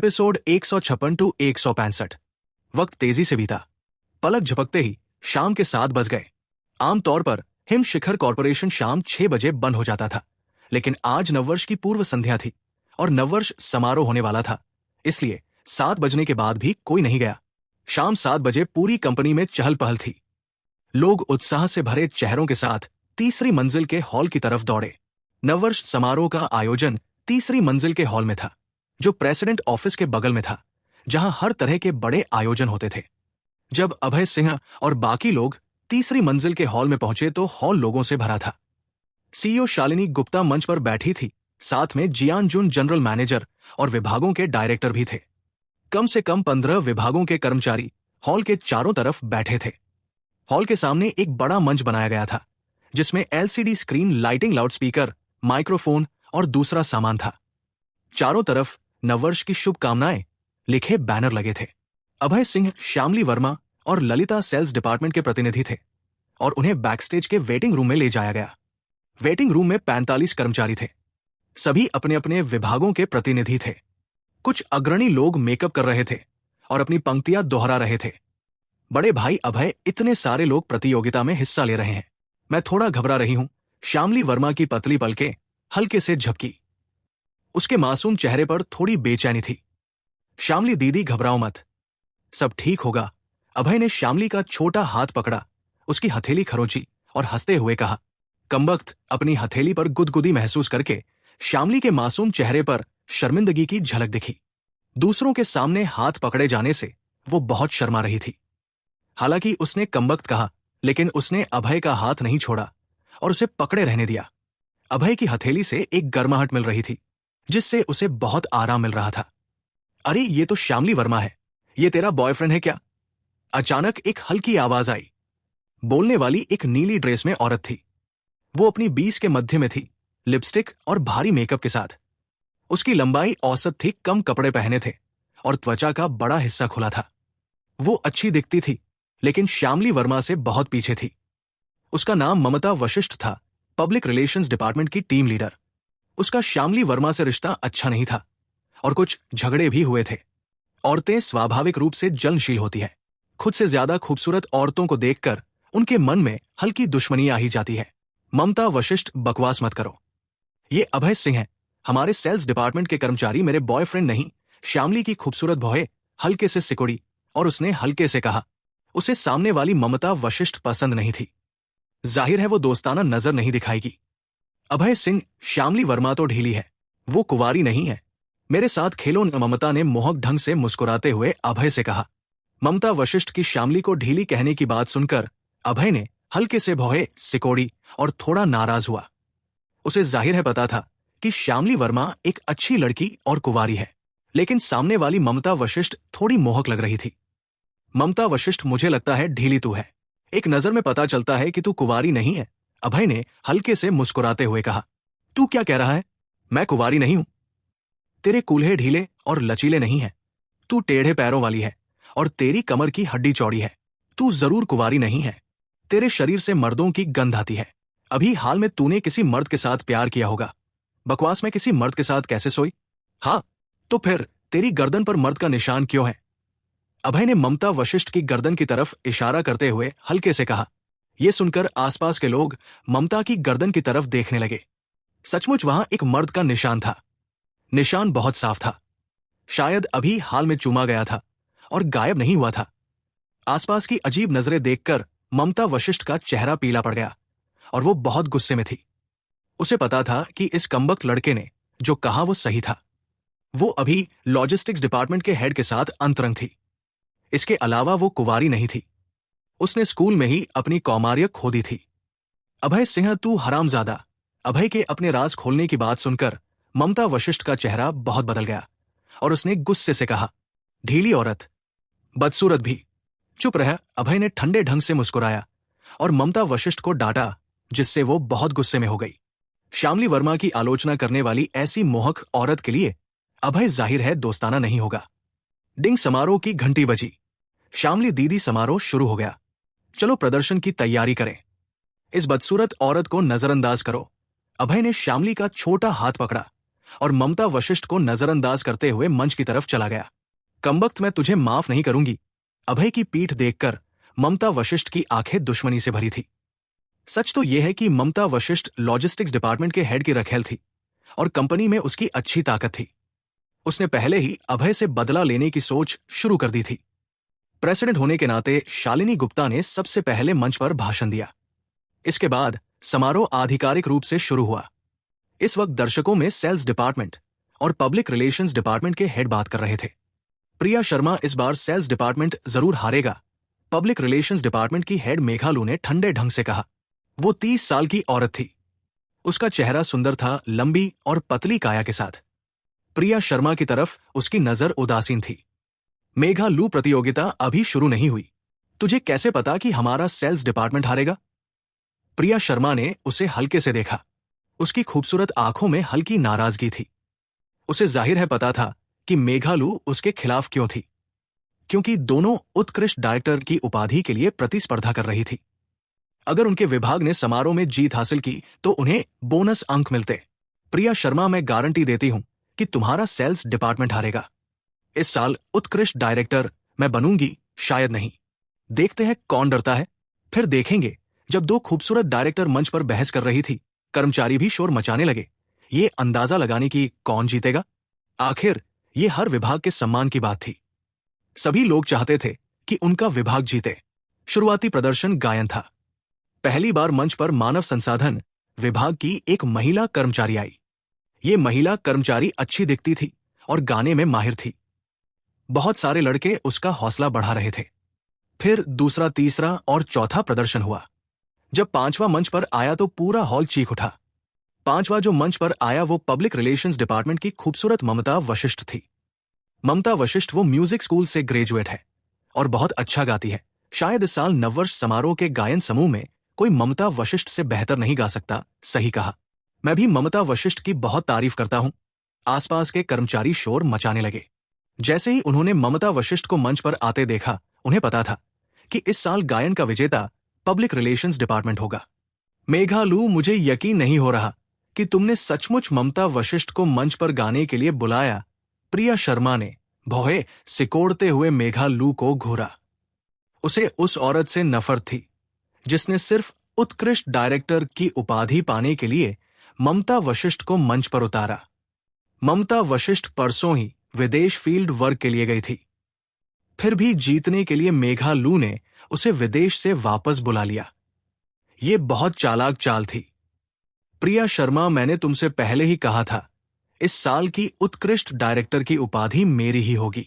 Episode 156 to 165। वक्त तेजी से बीता। पलक झपकते ही शाम के 7 बज गए। आमतौर पर हिम शिखर कॉरपोरेशन शाम 6 बजे बंद हो जाता था, लेकिन आज नववर्ष की पूर्व संध्या थी और नववर्ष समारोह होने वाला था, इसलिए 7 बजने के बाद भी कोई नहीं गया। शाम 7 बजे पूरी कंपनी में चहल पहल थी। लोग उत्साह से भरे चेहरों के साथ तीसरी मंजिल के हॉल की तरफ दौड़े। नववर्ष समारोह का आयोजन तीसरी मंजिल के हॉल में था, जो प्रेसिडेंट ऑफिस के बगल में था, जहां हर तरह के बड़े आयोजन होते थे। जब अभय सिंह और बाकी लोग तीसरी मंजिल के हॉल में पहुंचे तो हॉल लोगों से भरा था। सीईओ शालिनी गुप्ता मंच पर बैठी थी, साथ में जियान जुन जनरल मैनेजर और विभागों के डायरेक्टर भी थे। कम से कम 15 विभागों के कर्मचारी हॉल के चारों तरफ बैठे थे। हॉल के सामने एक बड़ा मंच बनाया गया था, जिसमें LCD screen, lighting, loudspeaker, microphone और दूसरा सामान था। चारों तरफ नववर्ष की शुभकामनाएं लिखे बैनर लगे थे। अभय सिंह, श्यामली वर्मा और ललिता सेल्स डिपार्टमेंट के प्रतिनिधि थे और उन्हें बैकस्टेज के वेटिंग रूम में ले जाया गया। वेटिंग रूम में 45 कर्मचारी थे। सभी अपने अपने विभागों के प्रतिनिधि थे। कुछ अग्रणी लोग मेकअप कर रहे थे और अपनी पंक्तियां दोहरा रहे थे। बड़े भाई अभय, इतने सारे लोग प्रतियोगिता में हिस्सा ले रहे हैं, मैं थोड़ा घबरा रही हूं। श्यामली वर्मा की पतली पलकें हल्के से झपकी। उसके मासूम चेहरे पर थोड़ी बेचैनी थी। श्यामली दीदी, घबराओ मत, सब ठीक होगा। अभय ने श्यामली का छोटा हाथ पकड़ा, उसकी हथेली खरोंची और हंसते हुए कहा। कमबख्त अपनी हथेली पर गुदगुदी महसूस करके श्यामली के मासूम चेहरे पर शर्मिंदगी की झलक दिखी। दूसरों के सामने हाथ पकड़े जाने से वो बहुत शर्मा रही थी। हालांकि उसने कमबख्त कहा, लेकिन उसने अभय का हाथ नहीं छोड़ा और उसे पकड़े रहने दिया। अभय की हथेली से एक गर्माहट मिल रही थी, जिससे उसे बहुत आराम मिल रहा था। अरे, ये तो श्यामली वर्मा है, ये तेरा बॉयफ्रेंड है क्या? अचानक एक हल्की आवाज आई। बोलने वाली एक नीली ड्रेस में औरत थी। वो अपनी 20 के मध्य में थी, लिपस्टिक और भारी मेकअप के साथ। उसकी लंबाई औसत थी, कम कपड़े पहने थे और त्वचा का बड़ा हिस्सा खुला था। वो अच्छी दिखती थी, लेकिन श्यामली वर्मा से बहुत पीछे थी। उसका नाम ममता वशिष्ठ था, पब्लिक रिलेशंस डिपार्टमेंट की टीम लीडर। उसका श्यामली वर्मा से रिश्ता अच्छा नहीं था और कुछ झगड़े भी हुए थे। औरतें स्वाभाविक रूप से जलनशील होती हैं। खुद से ज्यादा खूबसूरत औरतों को देखकर उनके मन में हल्की दुश्मनी आ ही जाती है। ममता वशिष्ठ, बकवास मत करो, ये अभय सिंह है, हमारे सेल्स डिपार्टमेंट के कर्मचारी, मेरे बॉयफ्रेंड नहीं। श्यामली की खूबसूरत भौहें हल्के से सिकुड़ी और उसने हल्के से कहा। उसे सामने वाली ममता वशिष्ठ पसंद नहीं थी। जाहिर है वो दोस्ताना नजर नहीं दिखाएगी। अभय सिंह, श्यामली वर्मा तो ढीली है, वो कुंवारी नहीं है, मेरे साथ खेलो न। ममता ने मोहक ढंग से मुस्कुराते हुए अभय से कहा। ममता वशिष्ठ की श्यामली को ढीली कहने की बात सुनकर अभय ने हल्के से भौहें सिकोड़ी और थोड़ा नाराज हुआ। उसे जाहिर है पता था कि श्यामली वर्मा एक अच्छी लड़की और कुंवारी है, लेकिन सामने वाली ममता वशिष्ठ थोड़ी मोहक लग रही थी। ममता वशिष्ठ, मुझे लगता है ढीली तू है, एक नजर में पता चलता है कि तू कुंवारी नहीं है, अभय ने हल्के से मुस्कुराते हुए कहा। तू क्या कह रहा है? मैं कुंवारी नहीं हूं। तेरे कूल्हे ढीले और लचीले नहीं हैं, तू टेढ़े पैरों वाली है और तेरी कमर की हड्डी चौड़ी है। तू जरूर कुंवारी नहीं है, तेरे शरीर से मर्दों की गंध आती है। अभी हाल में तूने किसी मर्द के साथ प्यार किया होगा। बकवास, में किसी मर्द के साथ कैसे सोई? हाँ, तो फिर तेरी गर्दन पर मर्द का निशान क्यों है? अभय ने ममता वशिष्ठ की गर्दन की तरफ इशारा करते हुए हल्के से कहा। यह सुनकर आसपास के लोग ममता की गर्दन की तरफ देखने लगे। सचमुच वहां एक मर्द का निशान था। निशान बहुत साफ था, शायद अभी हाल में चूमा गया था और गायब नहीं हुआ था। आसपास की अजीब नजरें देखकर ममता वशिष्ठ का चेहरा पीला पड़ गया और वो बहुत गुस्से में थी। उसे पता था कि इस कमबख्त लड़के ने जो कहा वो सही था। वो अभी लॉजिस्टिक्स डिपार्टमेंट के हेड के साथ अंतरंग थी। इसके अलावा वो कुंवारी नहीं थी। उसने स्कूल में ही अपनी कौमार्य खो दी थी। अभय सिंह, तू हरामजादा। अभय के अपने राज खोलने की बात सुनकर ममता वशिष्ठ का चेहरा बहुत बदल गया और उसने गुस्से से कहा। ढीली औरत, बदसूरत भी, चुप रह। अभय ने ठंडे ढंग से मुस्कुराया और ममता वशिष्ठ को डांटा, जिससे वो बहुत गुस्से में हो गई। श्यामली वर्मा की आलोचना करने वाली ऐसी मोहक औरत के लिए अभय जाहिर है दोस्ताना नहीं होगा। डिंग, समारोह की घंटी बजी। श्यामली दीदी, समारोह शुरू हो गया, चलो प्रदर्शन की तैयारी करें। इस बदसूरत औरत को नजरअंदाज करो। अभय ने श्यामली का छोटा हाथ पकड़ा और ममता वशिष्ठ को नजरअंदाज करते हुए मंच की तरफ चला गया। कमबख्त, मैं तुझे माफ नहीं करूंगी। अभय की पीठ देखकर ममता वशिष्ठ की आंखें दुश्मनी से भरी थी। सच तो यह है कि ममता वशिष्ठ लॉजिस्टिक्स डिपार्टमेंट के हेड की रखेल थी और कंपनी में उसकी अच्छी ताकत थी। उसने पहले ही अभय से बदला लेने की सोच शुरू कर दी थी। प्रेसिडेंट होने के नाते शालिनी गुप्ता ने सबसे पहले मंच पर भाषण दिया। इसके बाद समारोह आधिकारिक रूप से शुरू हुआ। इस वक्त दर्शकों में सेल्स डिपार्टमेंट और पब्लिक रिलेशंस डिपार्टमेंट के हेड बात कर रहे थे। प्रिया शर्मा इस बार सेल्स डिपार्टमेंट जरूर हारेगा, पब्लिक रिलेशंस डिपार्टमेंट की हेड मेघालू ने ठंडे ढंग से कहा। वो 30 साल की औरत थी। उसका चेहरा सुंदर था, लंबी और पतली काया के साथ। प्रिया शर्मा की तरफ उसकी नजर उदासीन थी। मेघालू, प्रतियोगिता अभी शुरू नहीं हुई। तुझे कैसे पता कि हमारा सेल्स डिपार्टमेंट हारेगा? प्रिया शर्मा ने उसे हल्के से देखा। उसकी खूबसूरत आंखों में हल्की नाराजगी थी। उसे जाहिर है पता था कि मेघालू उसके खिलाफ क्यों थी, क्योंकि दोनों उत्कृष्ट डायरेक्टर की उपाधि के लिए प्रतिस्पर्धा कर रही थी। अगर उनके विभाग ने समारोह में जीत हासिल की तो उन्हें बोनस अंक मिलते। प्रिया शर्मा, मैं गारंटी देती हूं कि तुम्हारा सेल्स डिपार्टमेंट हारेगा। इस साल उत्कृष्ट डायरेक्टर मैं बनूंगी, शायद नहीं। देखते हैं कौन डरता है। फिर देखेंगे। जब दो खूबसूरत डायरेक्टर मंच पर बहस कर रही थी, कर्मचारी भी शोर मचाने लगे, ये अंदाजा लगाने की कौन जीतेगा। आखिर ये हर विभाग के सम्मान की बात थी। सभी लोग चाहते थे कि उनका विभाग जीते। शुरुआती प्रदर्शन गायन था। पहली बार मंच पर मानव संसाधन विभाग की एक महिला कर्मचारी आई। ये महिला कर्मचारी अच्छी दिखती थी और गाने में माहिर थी। बहुत सारे लड़के उसका हौसला बढ़ा रहे थे। फिर दूसरा, तीसरा और चौथा प्रदर्शन हुआ। जब पांचवा मंच पर आया तो पूरा हॉल चीख उठा। पांचवा जो मंच पर आया वो पब्लिक रिलेशंस डिपार्टमेंट की खूबसूरत ममता वशिष्ठ थी। ममता वशिष्ठ वो म्यूजिक स्कूल से ग्रेजुएट है और बहुत अच्छा गाती है। शायद इस साल नववर्ष समारोह के गायन समूह में कोई ममता वशिष्ठ से बेहतर नहीं गा सकता। सही कहा। मैं भी ममता वशिष्ठ की बहुत तारीफ करता हूं। आसपास के कर्मचारी शोर मचाने लगे। जैसे ही उन्होंने ममता वशिष्ठ को मंच पर आते देखा, उन्हें पता था कि इस साल गायन का विजेता पब्लिक रिलेशंस डिपार्टमेंट होगा। मेघालू, मुझे यकीन नहीं हो रहा कि तुमने सचमुच ममता वशिष्ठ को मंच पर गाने के लिए बुलाया। प्रिया शर्मा ने भौहे सिकोड़ते हुए मेघालू को घूरा। उसे उस औरत से नफरत थी जिसने सिर्फ उत्कृष्ट डायरेक्टर की उपाधि पाने के लिए ममता वशिष्ठ को मंच पर उतारा। ममता वशिष्ठ परसों ही विदेश फील्ड वर्क के लिए गई थी। फिर भी जीतने के लिए मेघालू ने उसे विदेश से वापस बुला लिया। ये बहुत चालाक चाल थी। प्रिया शर्मा, मैंने तुमसे पहले ही कहा था, इस साल की उत्कृष्ट डायरेक्टर की उपाधि मेरी ही होगी।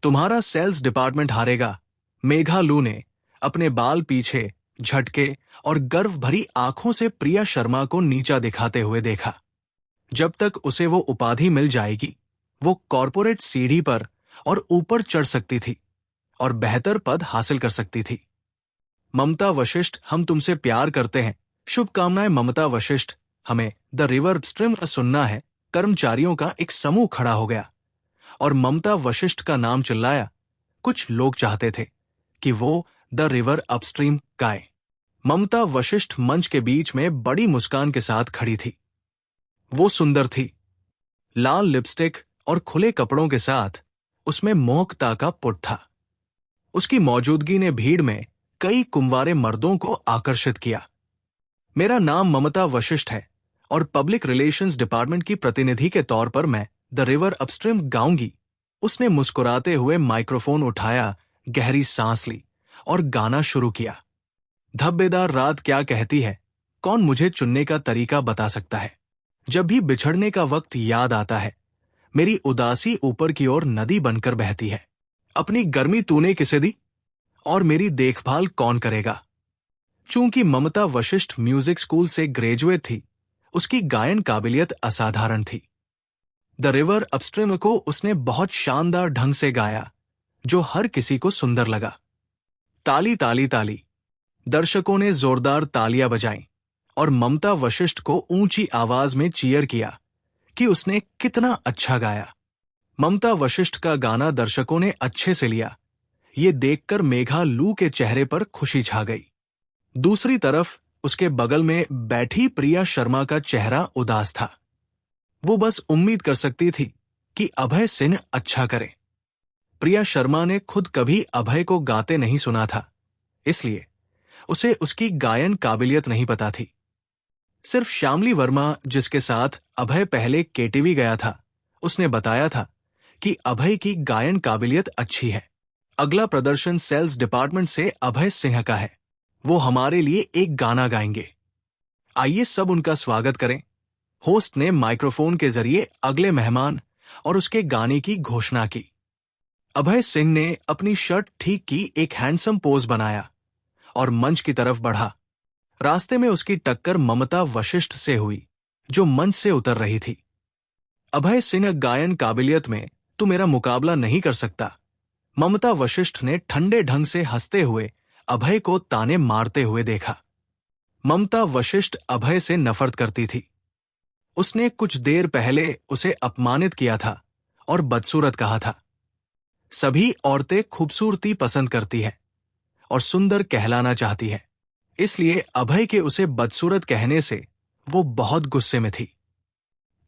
तुम्हारा सेल्स डिपार्टमेंट हारेगा। मेघालू ने अपने बाल पीछे झटके और गर्व भरी आंखों से प्रिया शर्मा को नीचा दिखाते हुए देखा। जब तक उसे वो उपाधि मिल जाएगी, वो कॉर्पोरेट सीढ़ी पर और ऊपर चढ़ सकती थी और बेहतर पद हासिल कर सकती थी। ममता वशिष्ठ, हम तुमसे प्यार करते हैं। शुभकामनाएं ममता वशिष्ठ। हमें द रिवर अपस्ट्रीम सुनना है। कर्मचारियों का एक समूह खड़ा हो गया और ममता वशिष्ठ का नाम चिल्लाया। कुछ लोग चाहते थे कि वो द रिवर अपस्ट्रीम गाए। ममता वशिष्ठ मंच के बीच में बड़ी मुस्कान के साथ खड़ी थी। वो सुंदर थी। लाल लिपस्टिक और खुले कपड़ों के साथ उसमें मोहकता का पुट था। उसकी मौजूदगी ने भीड़ में कई कुंवारे मर्दों को आकर्षित किया। मेरा नाम ममता वशिष्ठ है और पब्लिक रिलेशंस डिपार्टमेंट की प्रतिनिधि के तौर पर मैं द रिवर अपस्ट्रीम गाऊंगी। उसने मुस्कुराते हुए माइक्रोफोन उठाया, गहरी सांस ली और गाना शुरू किया। धब्बेदार रात क्या कहती है, कौन मुझे चुनने का तरीका बता सकता है। जब भी बिछड़ने का वक्त याद आता है, मेरी उदासी ऊपर की ओर नदी बनकर बहती है। अपनी गर्मी तूने किसे दी और मेरी देखभाल कौन करेगा। चूंकि ममता वशिष्ठ म्यूजिक स्कूल से ग्रेजुएट थी, उसकी गायन काबिलियत असाधारण थी। द रिवर अपस्ट्रीम को उसने बहुत शानदार ढंग से गाया, जो हर किसी को सुंदर लगा। ताली ताली ताली। दर्शकों ने जोरदार तालियां बजाईं और ममता वशिष्ठ को ऊंची आवाज में चीयर किया कि उसने कितना अच्छा गाया। ममता वशिष्ठ का गाना दर्शकों ने अच्छे से लिया। ये देखकर मेघालू के चेहरे पर खुशी छा गई। दूसरी तरफ उसके बगल में बैठी प्रिया शर्मा का चेहरा उदास था। वो बस उम्मीद कर सकती थी कि अभय सिंह अच्छा करे। प्रिया शर्मा ने खुद कभी अभय को गाते नहीं सुना था, इसलिए उसे उसकी गायन काबिलियत नहीं पता थी। सिर्फ श्यामली वर्मा, जिसके साथ अभय पहले केटीवी गया था, उसने बताया था कि अभय की गायन काबिलियत अच्छी है। अगला प्रदर्शन सेल्स डिपार्टमेंट से अभय सिंह का है। वो हमारे लिए एक गाना गाएंगे। आइए सब उनका स्वागत करें। होस्ट ने माइक्रोफोन के जरिए अगले मेहमान और उसके गाने की घोषणा की। अभय सिंह ने अपनी शर्ट ठीक की, एक हैंडसम पोज बनाया और मंच की तरफ बढ़ा। रास्ते में उसकी टक्कर ममता वशिष्ठ से हुई, जो मंच से उतर रही थी। अभय सिंह, गायन काबिलियत में तू मेरा मुकाबला नहीं कर सकता, ममता वशिष्ठ ने ठंडे ढंग से हंसते हुए अभय को ताने मारते हुए देखा। ममता वशिष्ठ अभय से नफरत करती थी। उसने कुछ देर पहले उसे अपमानित किया था और बदसूरत कहा था। सभी औरतें खूबसूरती पसंद करती हैं और सुंदर कहलाना चाहती है, इसलिए अभय के उसे बदसूरत कहने से वो बहुत गुस्से में थी।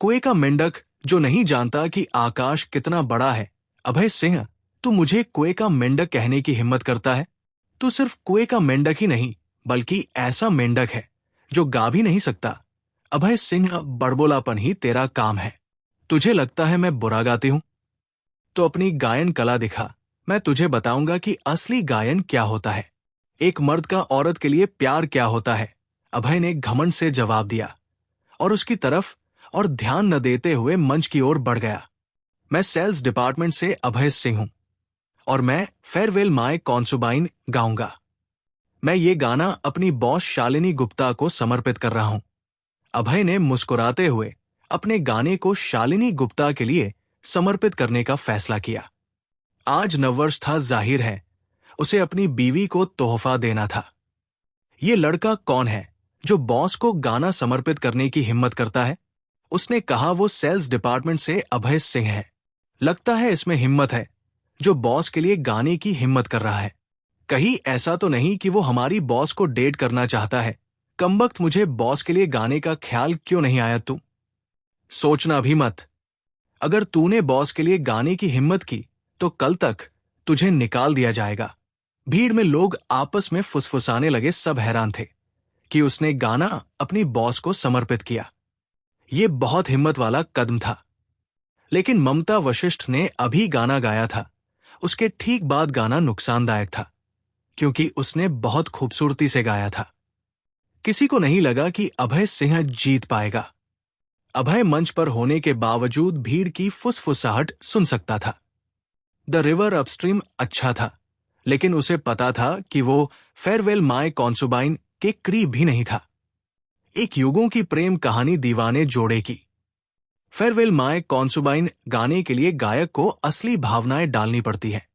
कुएं का मेंढक जो नहीं जानता कि आकाश कितना बड़ा है, अभय सिंह, तू मुझे कुएं का मेंढक कहने की हिम्मत करता है? तू सिर्फ कुएं का मेंढक ही नहीं, बल्कि ऐसा मेंढक है जो गा भी नहीं सकता। अभय सिंह, बड़बोलापन ही तेरा काम है। तुझे लगता है मैं बुरा गाती हूं? तो अपनी गायन कला दिखा, मैं तुझे बताऊंगा कि असली गायन क्या होता है, एक मर्द का औरत के लिए प्यार क्या होता है। अभय ने घमंड से जवाब दिया और उसकी तरफ और ध्यान न देते हुए मंच की ओर बढ़ गया। मैं सेल्स डिपार्टमेंट से अभय सिंह हूं और मैं फेयरवेल माय कॉन्सुबाइन गाऊंगा। मैं ये गाना अपनी बॉस शालिनी गुप्ता को समर्पित कर रहा हूं। अभय ने मुस्कुराते हुए अपने गाने को शालिनी गुप्ता के लिए समर्पित करने का फैसला किया। आज नववर्ष था, जाहिर है उसे अपनी बीवी को तोहफा देना था। ये लड़का कौन है जो बॉस को गाना समर्पित करने की हिम्मत करता है? उसने कहा वो सेल्स डिपार्टमेंट से अभय सिंह है। लगता है इसमें हिम्मत है जो बॉस के लिए गाने की हिम्मत कर रहा है। कहीं ऐसा तो नहीं कि वो हमारी बॉस को डेट करना चाहता है? कमबख्त, मुझे बॉस के लिए गाने का ख्याल क्यों नहीं आया? तू सोचना भी मत। अगर तूने बॉस के लिए गाने की हिम्मत की तो कल तक तुझे निकाल दिया जाएगा। भीड़ में लोग आपस में फुसफुसाने लगे। सब हैरान थे कि उसने गाना अपनी बॉस को समर्पित किया। ये बहुत हिम्मत वाला कदम था। लेकिन ममता वशिष्ठ ने अभी गाना गाया था, उसके ठीक बाद गाना नुकसानदायक था, क्योंकि उसने बहुत खूबसूरती से गाया था। किसी को नहीं लगा कि अभय सिंह जीत पाएगा। अभय मंच पर होने के बावजूद भीड़ की फुसफुसाहट सुन सकता था। द रिवर अपस्ट्रीम अच्छा था, लेकिन उसे पता था कि वो फेयरवेल माय कॉन्सुबाइन के करीब भी नहीं था। एक युगों की प्रेम कहानी दीवाने जोड़े की। फेयरवेल माय कॉन्सुबाइन गाने के लिए गायक को असली भावनाएं डालनी पड़ती है,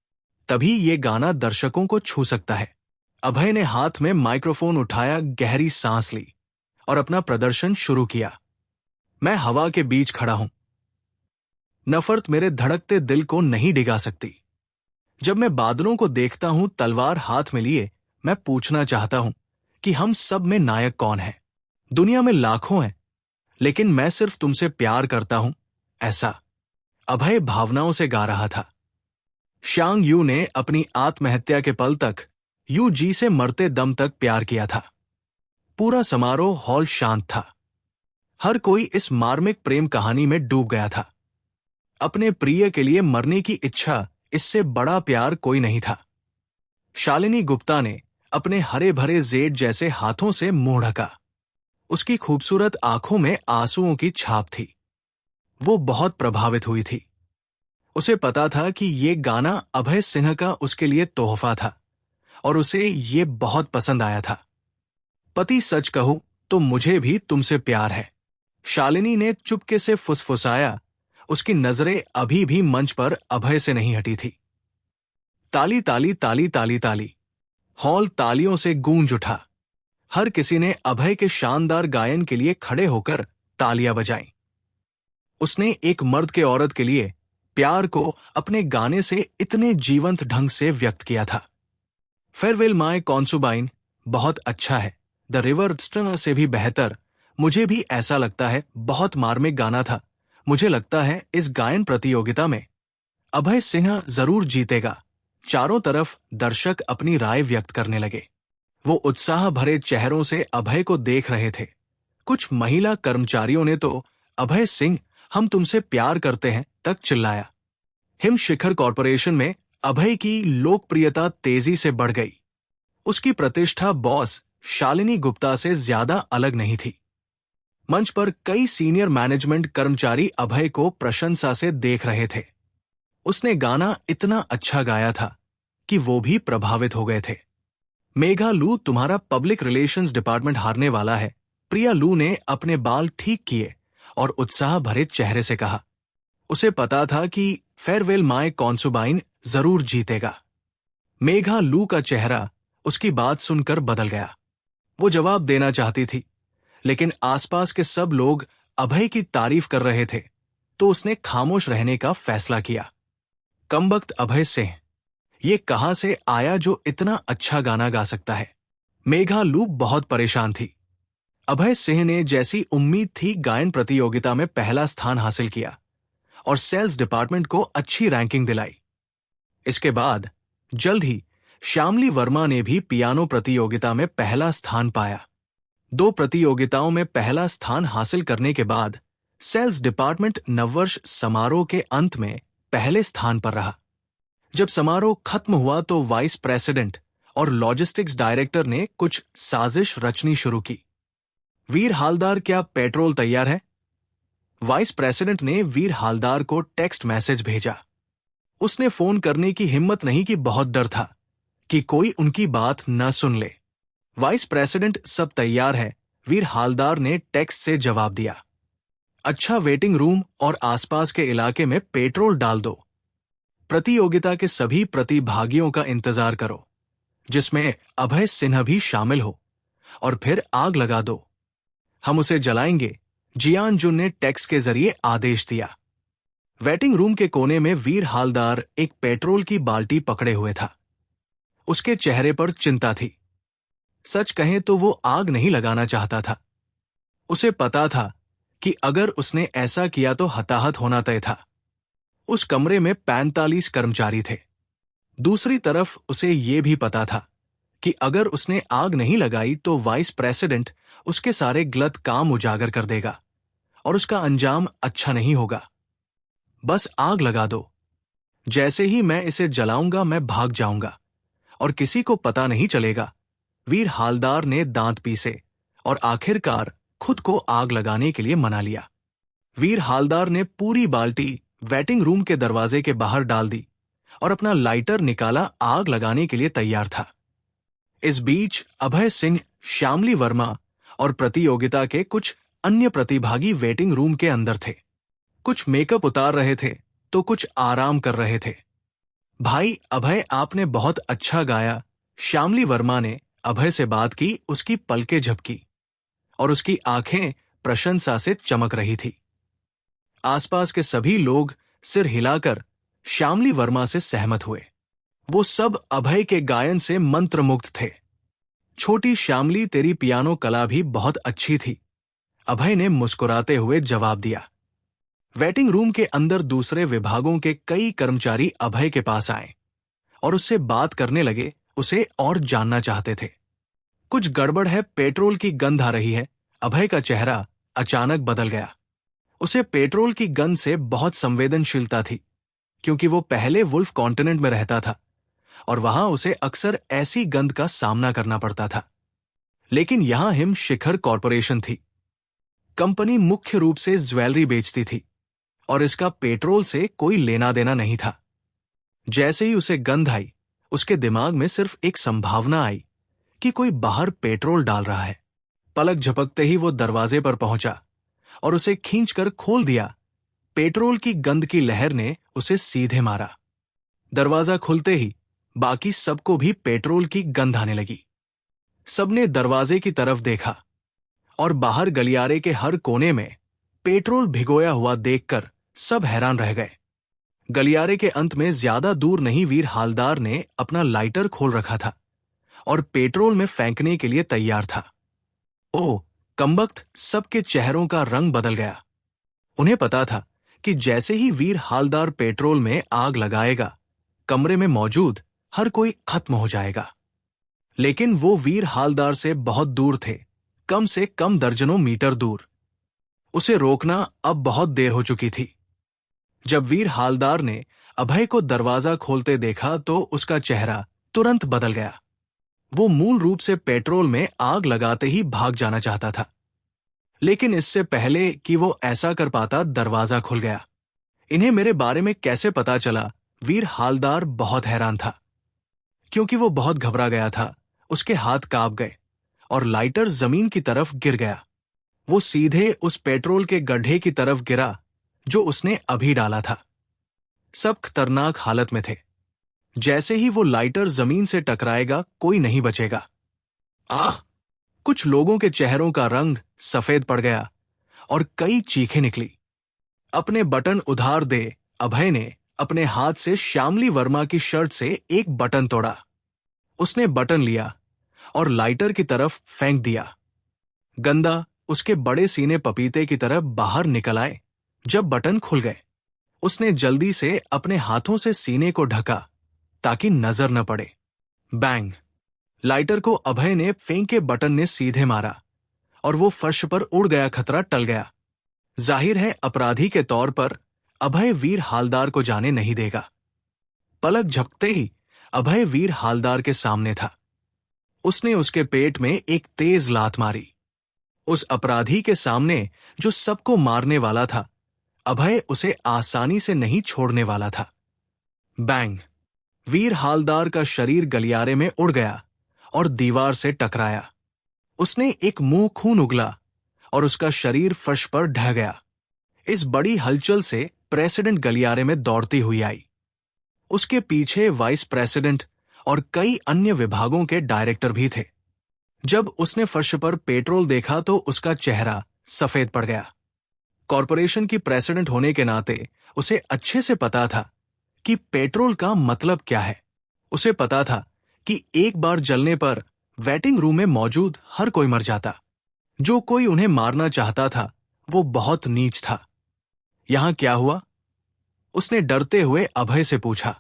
तभी ये गाना दर्शकों को छू सकता है। अभय ने हाथ में माइक्रोफोन उठाया, गहरी सांस ली और अपना प्रदर्शन शुरू किया। मैं हवा के बीच खड़ा हूं। नफरत मेरे धड़कते दिल को नहीं डिगा सकती। जब मैं बादलों को देखता हूं तलवार हाथ में लिए, मैं पूछना चाहता हूं कि हम सब में नायक कौन है? दुनिया में लाखों हैं, लेकिन मैं सिर्फ तुमसे प्यार करता हूं, ऐसा अभय भावनाओं से गा रहा था। शांग यू ने अपनी आत्महत्या के पल तक यू जी से मरते दम तक प्यार किया था। पूरा समारोह हॉल शांत था। हर कोई इस मार्मिक प्रेम कहानी में डूब गया था। अपने प्रिय के लिए मरने की इच्छा, इससे बड़ा प्यार कोई नहीं था। शालिनी गुप्ता ने अपने हरे भरे जेड जैसे हाथों से मुंह ढका। उसकी खूबसूरत आंखों में आंसुओं की छाप थी। वो बहुत प्रभावित हुई थी। उसे पता था कि ये गाना अभय सिंह का उसके लिए तोहफा था और उसे ये बहुत पसंद आया था। पति, सच कहूं तो मुझे भी तुमसे प्यार है, शालिनी ने चुपके से फुसफुसाया। उसकी नजरें अभी भी मंच पर अभय से नहीं हटी थी। ताली ताली ताली ताली ताली। हॉल तालियों से गूंज उठा। हर किसी ने अभय के शानदार गायन के लिए खड़े होकर तालियां बजाईं। उसने एक मर्द के औरत के लिए प्यार को अपने गाने से इतने जीवंत ढंग से व्यक्त किया था। फेयरवेल माय कॉन्सुबाइन बहुत अच्छा है, द रिवर अपस्ट्रीम से भी बेहतर। मुझे भी ऐसा लगता है, बहुत मार्मिक गाना था, मुझे लगता है इस गायन प्रतियोगिता में अभय सिन्हा जरूर जीतेगा। चारों तरफ दर्शक अपनी राय व्यक्त करने लगे। वो उत्साह भरे चेहरों से अभय को देख रहे थे। कुछ महिला कर्मचारियों ने तो अभय सिंह, हम तुमसे प्यार करते हैं तक चिल्लाया। हिम शिखर कॉरपोरेशन में अभय की लोकप्रियता तेजी से बढ़ गई। उसकी प्रतिष्ठा बॉस शालिनी गुप्ता से ज्यादा अलग नहीं थी। मंच पर कई सीनियर मैनेजमेंट कर्मचारी अभय को प्रशंसा से देख रहे थे। उसने गाना इतना अच्छा गाया था कि वो भी प्रभावित हो गए थे। मेघा लू, तुम्हारा पब्लिक रिलेशंस डिपार्टमेंट हारने वाला है, प्रिया लू ने अपने बाल ठीक किए और उत्साह भरे चेहरे से कहा। उसे पता था कि फेयरवेल माय कॉन्सुबाइन जरूर जीतेगा। मेघा लू का चेहरा उसकी बात सुनकर बदल गया। वो जवाब देना चाहती थी, लेकिन आसपास के सब लोग अभय की तारीफ कर रहे थे, तो उसने खामोश रहने का फैसला किया। कमबख्त अभय सिंह, ये कहां से आया जो इतना अच्छा गाना गा सकता है? मेघा लू बहुत परेशान थी। अभय सिंह ने जैसी उम्मीद थी गायन प्रतियोगिता में पहला स्थान हासिल किया और सेल्स डिपार्टमेंट को अच्छी रैंकिंग दिलाई। इसके बाद जल्द ही श्यामली वर्मा ने भी पियानो प्रतियोगिता में पहला स्थान पाया। 2 प्रतियोगिताओं में पहला स्थान हासिल करने के बाद सेल्स डिपार्टमेंट नववर्ष समारोह के अंत में पहले स्थान पर रहा। जब समारोह खत्म हुआ तो वाइस प्रेसिडेंट और लॉजिस्टिक्स डायरेक्टर ने कुछ साजिश रचनी शुरू की। वीर हालदार, क्या पेट्रोल तैयार है? वाइस प्रेसिडेंट ने वीर हालदार को टेक्स्ट मैसेज भेजा। उसने फोन करने की हिम्मत नहीं कि बहुत डर था कि कोई उनकी बात न सुन ले। वाइस प्रेसिडेंट, सब तैयार है, वीर हालदार ने टेक्स्ट से जवाब दिया। अच्छा, वेटिंग रूम और आसपास के इलाके में पेट्रोल डाल दो। प्रतियोगिता के सभी प्रतिभागियों का इंतजार करो, जिसमें अभय सिन्हा भी शामिल हो, और फिर आग लगा दो। हम उसे जलाएंगे, जियान जुन ने टेक्स्ट के जरिए आदेश दिया। वेटिंग रूम के कोने में वीर हालदार एक पेट्रोल की बाल्टी पकड़े हुए था। उसके चेहरे पर चिंता थी। सच कहें तो वो आग नहीं लगाना चाहता था। उसे पता था कि अगर उसने ऐसा किया तो हताहत होना तय था। उस कमरे में 45 कर्मचारी थे। दूसरी तरफ उसे ये भी पता था कि अगर उसने आग नहीं लगाई तो वाइस प्रेसिडेंट उसके सारे गलत काम उजागर कर देगा और उसका अंजाम अच्छा नहीं होगा। बस आग लगा दो। जैसे ही मैं इसे जलाऊंगा मैं भाग जाऊंगा और किसी को पता नहीं चलेगा। वीर हालदार ने दांत पीसे और आखिरकार खुद को आग लगाने के लिए मना लिया। वीर हालदार ने पूरी बाल्टी वेटिंग रूम के दरवाजे के बाहर डाल दी और अपना लाइटर निकाला, आग लगाने के लिए तैयार था। इस बीच अभय सिंह, श्यामली वर्मा और प्रतियोगिता के कुछ अन्य प्रतिभागी वेटिंग रूम के अंदर थे। कुछ मेकअप उतार रहे थे तो कुछ आराम कर रहे थे। भाई अभय, आपने बहुत अच्छा गाया। श्यामली वर्मा ने अभय से बात की। उसकी पलकें झपकी और उसकी आंखें प्रशंसा से चमक रही थी। आसपास के सभी लोग सिर हिलाकर श्यामली वर्मा से सहमत हुए। वो सब अभय के गायन से मंत्रमुग्ध थे। छोटी श्यामली, तेरी पियानो कला भी बहुत अच्छी थी, अभय ने मुस्कुराते हुए जवाब दिया। वेटिंग रूम के अंदर दूसरे विभागों के कई कर्मचारी अभय के पास आए और उससे बात करने लगे। उसे और जानना चाहते थे। कुछ गड़बड़ है, पेट्रोल की गंध आ रही है। अभय का चेहरा अचानक बदल गया। उसे पेट्रोल की गंध से बहुत संवेदनशीलता थी, क्योंकि वो पहले वुल्फ कॉन्टिनेंट में रहता था और वहां उसे अक्सर ऐसी गंध का सामना करना पड़ता था। लेकिन यहां हिम शिखर कॉरपोरेशन थी। कंपनी मुख्य रूप से ज्वेलरी बेचती थी और इसका पेट्रोल से कोई लेना देना नहीं था। जैसे ही उसे गंध आई, उसके दिमाग में सिर्फ एक संभावना आई कि कोई बाहर पेट्रोल डाल रहा है। पलक झपकते ही वो दरवाजे पर पहुंचा और उसे खींचकर खोल दिया। पेट्रोल की गंध की लहर ने उसे सीधे मारा। दरवाजा खुलते ही बाकी सबको भी पेट्रोल की गंध आने लगी। सबने दरवाजे की तरफ देखा और बाहर गलियारे के हर कोने में पेट्रोल भिगोया हुआ देखकर सब हैरान रह गए। गलियारे के अंत में ज्यादा दूर नहीं वीर हालदार ने अपना लाइटर खोल रखा था और पेट्रोल में फेंकने के लिए तैयार था। ओह कमबख्त, सबके चेहरों का रंग बदल गया। उन्हें पता था कि जैसे ही वीर हालदार पेट्रोल में आग लगाएगा, कमरे में मौजूद हर कोई खत्म हो जाएगा। लेकिन वो वीर हालदार से बहुत दूर थे, कम से कम दर्जनों मीटर दूर। उसे रोकना अब बहुत देर हो चुकी थी। जब वीर हालदार ने अभय को दरवाजा खोलते देखा तो उसका चेहरा तुरंत बदल गया। वो मूल रूप से पेट्रोल में आग लगाते ही भाग जाना चाहता था, लेकिन इससे पहले कि वो ऐसा कर पाता, दरवाजा खुल गया। इन्हें मेरे बारे में कैसे पता चला? वीर हालदार बहुत हैरान था, क्योंकि वो बहुत घबरा गया था। उसके हाथ कांप गए और लाइटर जमीन की तरफ गिर गया। वो सीधे उस पेट्रोल के गड्ढे की तरफ गिरा जो उसने अभी डाला था। सब खतरनाक हालत में थे। जैसे ही वो लाइटर जमीन से टकराएगा, कोई नहीं बचेगा। आह! कुछ लोगों के चेहरों का रंग सफेद पड़ गया और कई चीखें निकली। अपने बटन उधार दे, अभय ने अपने हाथ से श्यामली वर्मा की शर्ट से एक बटन तोड़ा। उसने बटन लिया और लाइटर की तरफ फेंक दिया। गंदा उसके बड़े सीने पपीते की तरफ बाहर निकल आए। जब बटन खुल गए, उसने जल्दी से अपने हाथों से सीने को ढका ताकि नजर न पड़े। बैंग! लाइटर को अभय ने फेंके बटन ने सीधे मारा और वो फर्श पर उड़ गया। खतरा टल गया। जाहिर है, अपराधी के तौर पर अभय वीर हालदार को जाने नहीं देगा। पलक झपकते ही अभय वीर हालदार के सामने था। उसने उसके पेट में एक तेज लात मारी। उस अपराधी के सामने जो सबको मारने वाला था, अभय उसे आसानी से नहीं छोड़ने वाला था। बैंग! वीर हालदार का शरीर गलियारे में उड़ गया और दीवार से टकराया। उसने एक मुंह खून उगला और उसका शरीर फर्श पर ढह गया। इस बड़ी हलचल से प्रेसिडेंट गलियारे में दौड़ती हुई आई। उसके पीछे वाइस प्रेसिडेंट और कई अन्य विभागों के डायरेक्टर भी थे। जब उसने फर्श पर पेट्रोल देखा तो उसका चेहरा सफेद पड़ गया। कॉरपोरेशन की प्रेसिडेंट होने के नाते उसे अच्छे से पता था कि पेट्रोल का मतलब क्या है। उसे पता था कि एक बार जलने पर वेटिंग रूम में मौजूद हर कोई मर जाता। जो कोई उन्हें मारना चाहता था वो बहुत नीच था। यहां क्या हुआ? उसने डरते हुए अभय से पूछा।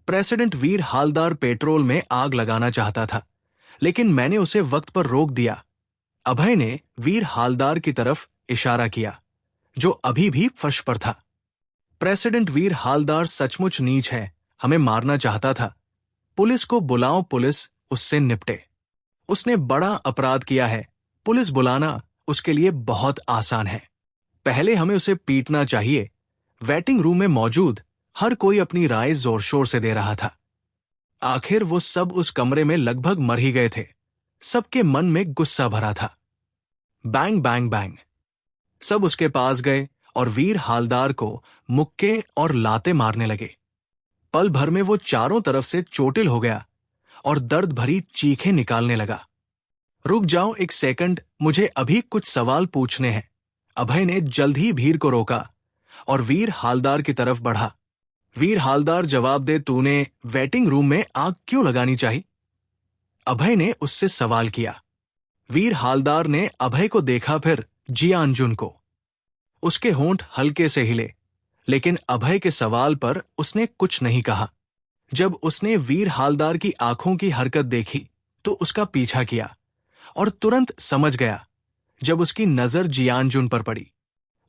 प्रेसिडेंट वीर हालदार पेट्रोल में आग लगाना चाहता था, लेकिन मैंने उसे वक्त पर रोक दिया। अभय ने वीर हालदार की तरफ इशारा किया, जो अभी भी फर्श पर था। प्रेसिडेंट वीर हालदार सचमुच नीच है, हमें मारना चाहता था। पुलिस को बुलाओ, पुलिस उससे निपटे। उसने बड़ा अपराध किया है। पुलिस बुलाना उसके लिए बहुत आसान है। पहले हमें उसे पीटना चाहिए। वेटिंग रूम में मौजूद हर कोई अपनी राय जोर शोर से दे रहा था। आखिर वो सब उस कमरे में लगभग मर ही गए थे। सबके मन में गुस्सा भरा था। Bang bang bang! सब उसके पास गए और वीर हालदार को मुक्के और लाते मारने लगे। पल भर में वो चारों तरफ से चोटिल हो गया और दर्द भरी चीखें निकालने लगा। रुक जाओ एक सेकंड, मुझे अभी कुछ सवाल पूछने हैं। अभय ने जल्द ही भीड़ को रोका और वीर हालदार की तरफ बढ़ा। वीर हालदार, जवाब दे, तूने वेटिंग रूम में आग क्यों लगानी चाहिए? अभय ने उससे सवाल किया। वीर हालदार ने अभय को देखा, फिर जियानजुन को। उसके होंठ हल्के से हिले, लेकिन अभय के सवाल पर उसने कुछ नहीं कहा। जब उसने वीर हालदार की आंखों की हरकत देखी तो उसका पीछा किया और तुरंत समझ गया। जब उसकी नजर जियानजुन पर पड़ी,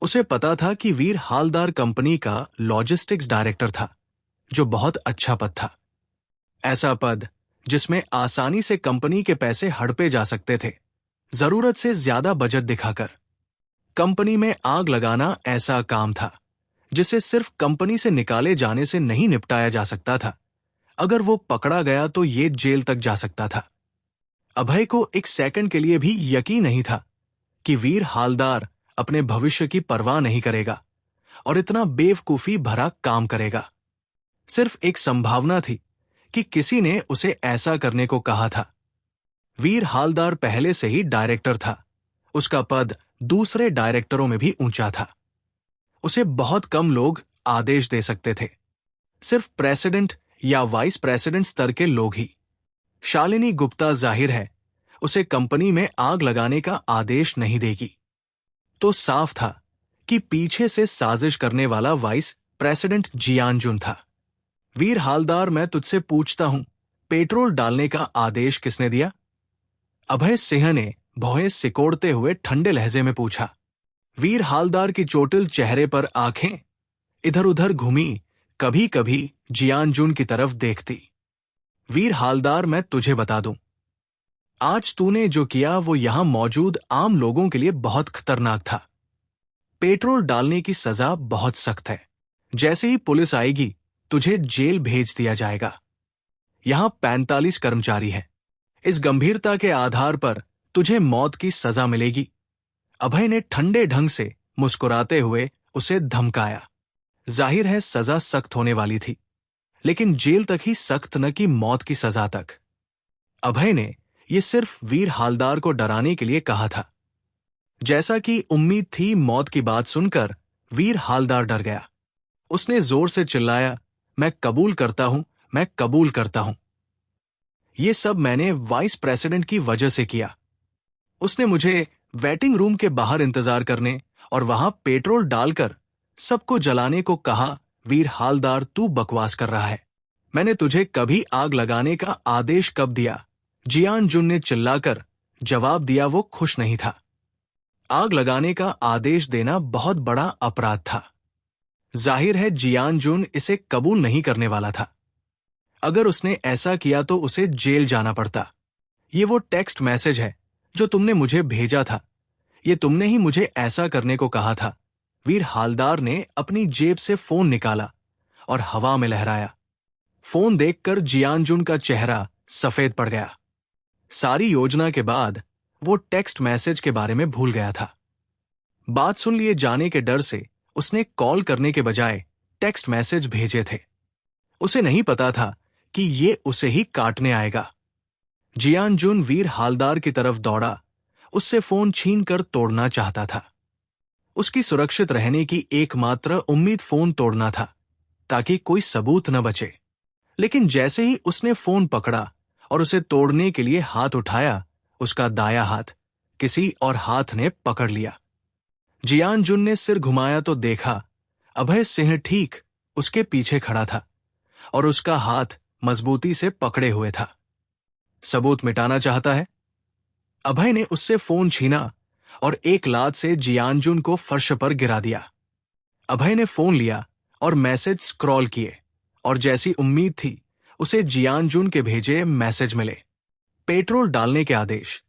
उसे पता था कि वीर हालदार कंपनी का लॉजिस्टिक्स डायरेक्टर था, जो बहुत अच्छा पद था। ऐसा पद जिसमें आसानी से कंपनी के पैसे हड़पे जा सकते थे, जरूरत से ज्यादा बजट दिखाकर। कंपनी में आग लगाना ऐसा काम था जिसे सिर्फ कंपनी से निकाले जाने से नहीं निपटाया जा सकता था। अगर वो पकड़ा गया तो ये जेल तक जा सकता था। अभय को एक सेकंड के लिए भी यकीन नहीं था कि वीर हालदार अपने भविष्य की परवाह नहीं करेगा और इतना बेवकूफी भरा काम करेगा। सिर्फ एक संभावना थी कि किसी ने उसे ऐसा करने को कहा था। वीर हालदार पहले से ही डायरेक्टर था। उसका पद दूसरे डायरेक्टरों में भी ऊंचा था। उसे बहुत कम लोग आदेश दे सकते थे, सिर्फ प्रेसिडेंट या वाइस प्रेसिडेंट स्तर के लोग ही। शालिनी गुप्ता, जाहिर है, उसे कंपनी में आग लगाने का आदेश नहीं देगी। तो साफ था कि पीछे से साजिश करने वाला वाइस प्रेसिडेंट जियान जुन था। वीर हालदार, मैं तुझसे पूछता हूं, पेट्रोल डालने का आदेश किसने दिया? अभय सिंह ने भौहें सिकोड़ते हुए ठंडे लहजे में पूछा। वीर हालदार की चोटिल चेहरे पर आंखें इधर उधर घूमी, कभी कभी जियान जुन की तरफ देखती। वीर हालदार, मैं तुझे बता दूं, आज तूने जो किया वो यहां मौजूद आम लोगों के लिए बहुत खतरनाक था। पेट्रोल डालने की सजा बहुत सख्त है। जैसे ही पुलिस आएगी तुझे जेल भेज दिया जाएगा। यहां 45 कर्मचारी हैं। इस गंभीरता के आधार पर तुझे मौत की सजा मिलेगी। अभय ने ठंडे ढंग से मुस्कुराते हुए उसे धमकाया। जाहिर है सजा सख्त होने वाली थी, लेकिन जेल तक ही सख्त न कि मौत की सजा तक। अभय ने यह सिर्फ वीर हालदार को डराने के लिए कहा था। जैसा कि उम्मीद थी, मौत की बात सुनकर वीर हालदार डर गया। उसने जोर से चिल्लाया, मैं कबूल करता हूं, मैं कबूल करता हूं। यह सब मैंने वाइस प्रेसिडेंट की वजह से किया। उसने मुझे वेटिंग रूम के बाहर इंतजार करने और वहां पेट्रोल डालकर सबको जलाने को कहा। वीर हालदार, तू बकवास कर रहा है। मैंने तुझे कभी आग लगाने का आदेश कब दिया? जियान जुन ने चिल्लाकर जवाब दिया। वो खुश नहीं था। आग लगाने का आदेश देना बहुत बड़ा अपराध था। जाहिर है जियान जुन इसे कबूल नहीं करने वाला था। अगर उसने ऐसा किया तो उसे जेल जाना पड़ता। ये वो टेक्स्ट मैसेज है जो तुमने मुझे भेजा था। ये तुमने ही मुझे ऐसा करने को कहा था। वीर हालदार ने अपनी जेब से फोन निकाला और हवा में लहराया। फोन देखकर जियान जुन का चेहरा सफेद पड़ गया। सारी योजना के बाद वो टेक्स्ट मैसेज के बारे में भूल गया था। बात सुन लिए जाने के डर से उसने कॉल करने के बजाय टेक्स्ट मैसेज भेजे थे। उसे नहीं पता था कि ये उसे ही काटने आएगा। जियान जुन वीर हालदार की तरफ दौड़ा, उससे फोन छीनकर तोड़ना चाहता था। उसकी सुरक्षित रहने की एकमात्र उम्मीद फोन तोड़ना था, ताकि कोई सबूत न बचे। लेकिन जैसे ही उसने फोन पकड़ा और उसे तोड़ने के लिए हाथ उठाया, उसका दायां हाथ किसी और हाथ ने पकड़ लिया। जियान जुन ने सिर घुमाया तो देखा अभय सिंह ठीक उसके पीछे खड़ा था और उसका हाथ मजबूती से पकड़े हुए था। सबूत मिटाना चाहता है? अभय ने उससे फोन छीना और एक लात से जियान जुन को फर्श पर गिरा दिया। अभय ने फोन लिया और मैसेज स्क्रॉल किए, और जैसी उम्मीद थी उसे जियान जुन के भेजे मैसेज मिले। पेट्रोल डालने के आदेश।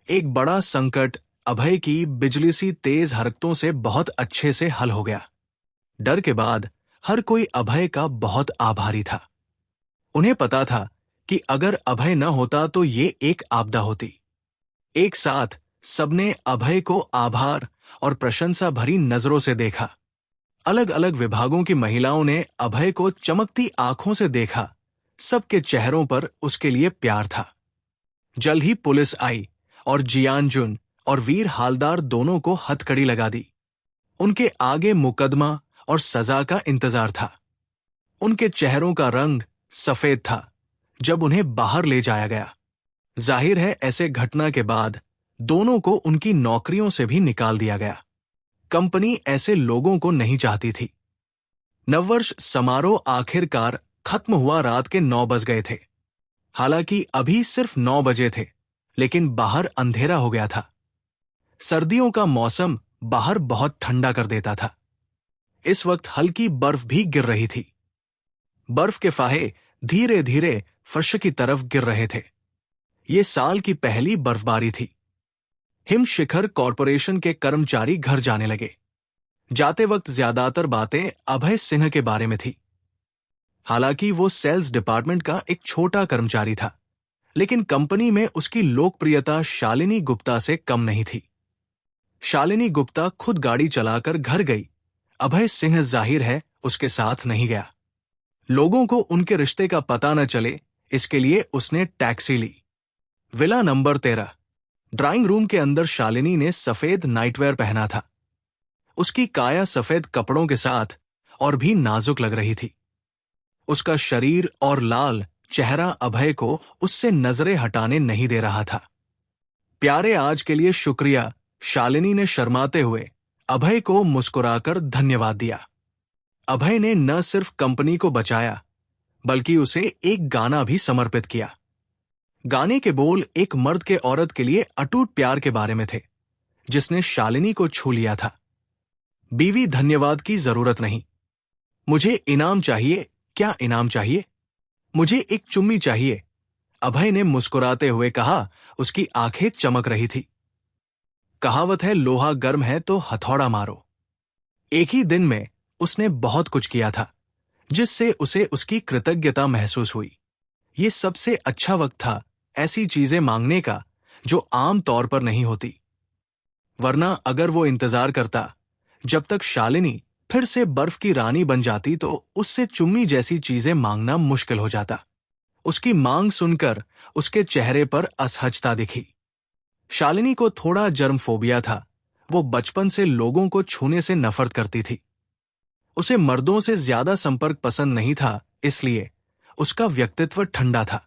एक बड़ा संकट अभय की बिजली सी तेज हरकतों से बहुत अच्छे से हल हो गया। डर के बाद हर कोई अभय का बहुत आभारी था। उन्हें पता था कि अगर अभय न होता तो ये एक आपदा होती। एक साथ सबने अभय को आभार और प्रशंसा भरी नजरों से देखा। अलग अलग विभागों की महिलाओं ने अभय को चमकती आंखों से देखा। सबके चेहरों पर उसके लिए प्यार था। जल्द ही पुलिस आई और जियान जुन और वीर हालदार दोनों को हथकड़ी लगा दी। उनके आगे मुकदमा और सजा का इंतजार था। उनके चेहरों का रंग सफेद था जब उन्हें बाहर ले जाया गया। जाहिर है ऐसे घटना के बाद दोनों को उनकी नौकरियों से भी निकाल दिया गया। कंपनी ऐसे लोगों को नहीं चाहती थी। नववर्ष समारोह आखिरकार खत्म हुआ। रात के 9 बज गए थे। हालांकि अभी सिर्फ 9 बजे थे, लेकिन बाहर अंधेरा हो गया था। सर्दियों का मौसम बाहर बहुत ठंडा कर देता था। इस वक्त हल्की बर्फ भी गिर रही थी। बर्फ के फाहे धीरे धीरे फर्श की तरफ गिर रहे थे। ये साल की पहली बर्फबारी थी। हिम शिखर कॉरपोरेशन के कर्मचारी घर जाने लगे। जाते वक्त ज्यादातर बातें अभय सिंह के बारे में थी। हालांकि वो सेल्स डिपार्टमेंट का एक छोटा कर्मचारी था, लेकिन कंपनी में उसकी लोकप्रियता शालिनी गुप्ता से कम नहीं थी। शालिनी गुप्ता खुद गाड़ी चलाकर घर गई। अभय सिंह जाहिर है उसके साथ नहीं गया। लोगों को उनके रिश्ते का पता न चले, इसके लिए उसने टैक्सी ली। Villa number 13। ड्राइंग रूम के अंदर शालिनी ने सफेद नाइटवेयर पहना था। उसकी काया सफेद कपड़ों के साथ और भी नाजुक लग रही थी। उसका शरीर और लाल चेहरा अभय को उससे नजरें हटाने नहीं दे रहा था। प्यारे, आज के लिए शुक्रिया, शालिनी ने शर्माते हुए अभय को मुस्कुराकर धन्यवाद दिया। अभय ने न सिर्फ कंपनी को बचाया बल्कि उसे एक गाना भी समर्पित किया। गाने के बोल एक मर्द के औरत के लिए अटूट प्यार के बारे में थे, जिसने शालिनी को छू लिया था। बीवी, धन्यवाद की जरूरत नहीं। मुझे इनाम चाहिए। क्या इनाम चाहिए? मुझे एक चुम्मी चाहिए, अभय ने मुस्कुराते हुए कहा। उसकी आंखें चमक रही थी। कहावत है, लोहा गर्म है तो हथौड़ा मारो। एक ही दिन में उसने बहुत कुछ किया था, जिससे उसे उसकी कृतज्ञता महसूस हुई। ये सबसे अच्छा वक्त था ऐसी चीजें मांगने का जो आम तौर पर नहीं होती। वरना अगर वो इंतजार करता जब तक शालिनी फिर से बर्फ की रानी बन जाती तो उससे चुम्मी जैसी चीजें मांगना मुश्किल हो जाता। उसकी मांग सुनकर उसके चेहरे पर असहजता दिखी। शालिनी को थोड़ा जर्मफोबिया था। वो बचपन से लोगों को छूने से नफरत करती थी। उसे मर्दों से ज्यादा संपर्क पसंद नहीं था, इसलिए उसका व्यक्तित्व ठंडा था।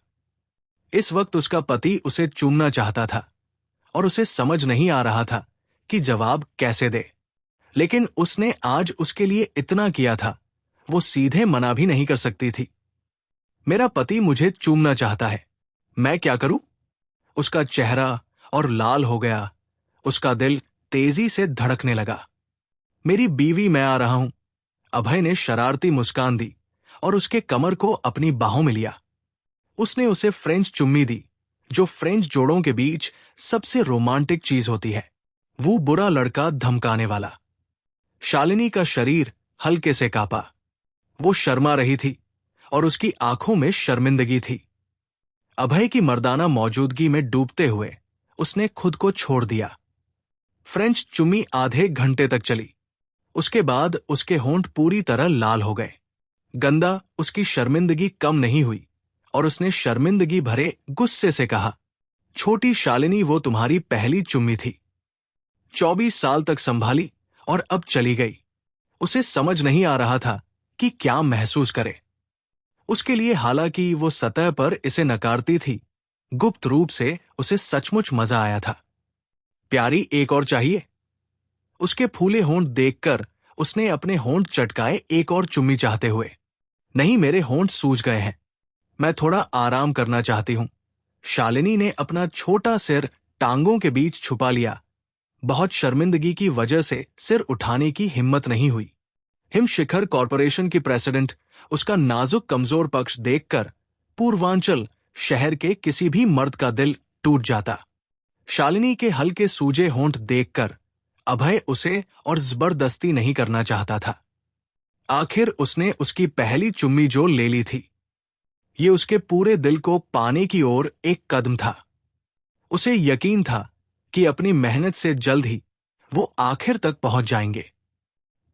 इस वक्त उसका पति उसे चूमना चाहता था और उसे समझ नहीं आ रहा था कि जवाब कैसे दे। लेकिन उसने आज उसके लिए इतना किया था, वो सीधे मना भी नहीं कर सकती थी। मेरा पति मुझे चूमना चाहता है, मैं क्या करूं? उसका चेहरा और लाल हो गया। उसका दिल तेजी से धड़कने लगा। मेरी बीवी, मैं आ रहा हूं। अभय ने शरारती मुस्कान दी और उसके कमर को अपनी बाहों में लिया। उसने उसे फ्रेंच चुम्मी दी, जो फ्रेंच जोड़ों के बीच सबसे रोमांटिक चीज होती है। वो बुरा लड़का धमकाने वाला। शालिनी का शरीर हल्के से कांपा। वो शर्मा रही थी और उसकी आंखों में शर्मिंदगी थी। अभय की मर्दाना मौजूदगी में डूबते हुए उसने खुद को छोड़ दिया। फ्रेंच चुम्मी आधे घंटे तक चली। उसके बाद उसके होंठ पूरी तरह लाल हो गए। गंदा उसकी शर्मिंदगी कम नहीं हुई और उसने शर्मिंदगी भरे गुस्से से कहा, छोटी शालिनी, वो तुम्हारी पहली चुम्मी थी। 24 साल तक संभाली और अब चली गई। उसे समझ नहीं आ रहा था कि क्या महसूस करे। उसके लिए हालांकि वो सतह पर इसे नकारती थी, गुप्त रूप से उसे सचमुच मजा आया था। प्यारी, एक और चाहिए? उसके फूले होंठ देखकर उसने अपने होंठ चटकाए, एक और चुम्मी चाहते हुए। नहीं, मेरे होंठ सूज गए हैं, मैं थोड़ा आराम करना चाहती हूं। शालिनी ने अपना छोटा सिर टांगों के बीच छुपा लिया। बहुत शर्मिंदगी की वजह से सिर उठाने की हिम्मत नहीं हुई। हिमशिखर कॉरपोरेशन की प्रेसिडेंट उसका नाजुक कमजोर पक्ष देखकर पूर्वांचल शहर के किसी भी मर्द का दिल टूट जाता। शालिनी के हल्के सूजे होंठ देखकर अभय उसे और जबरदस्ती नहीं करना चाहता था। आखिर उसने उसकी पहली चुम्मी जो ले ली थी, ये उसके पूरे दिल को पाने की ओर एक कदम था। उसे यकीन था कि अपनी मेहनत से जल्द ही वो आखिर तक पहुंच जाएंगे।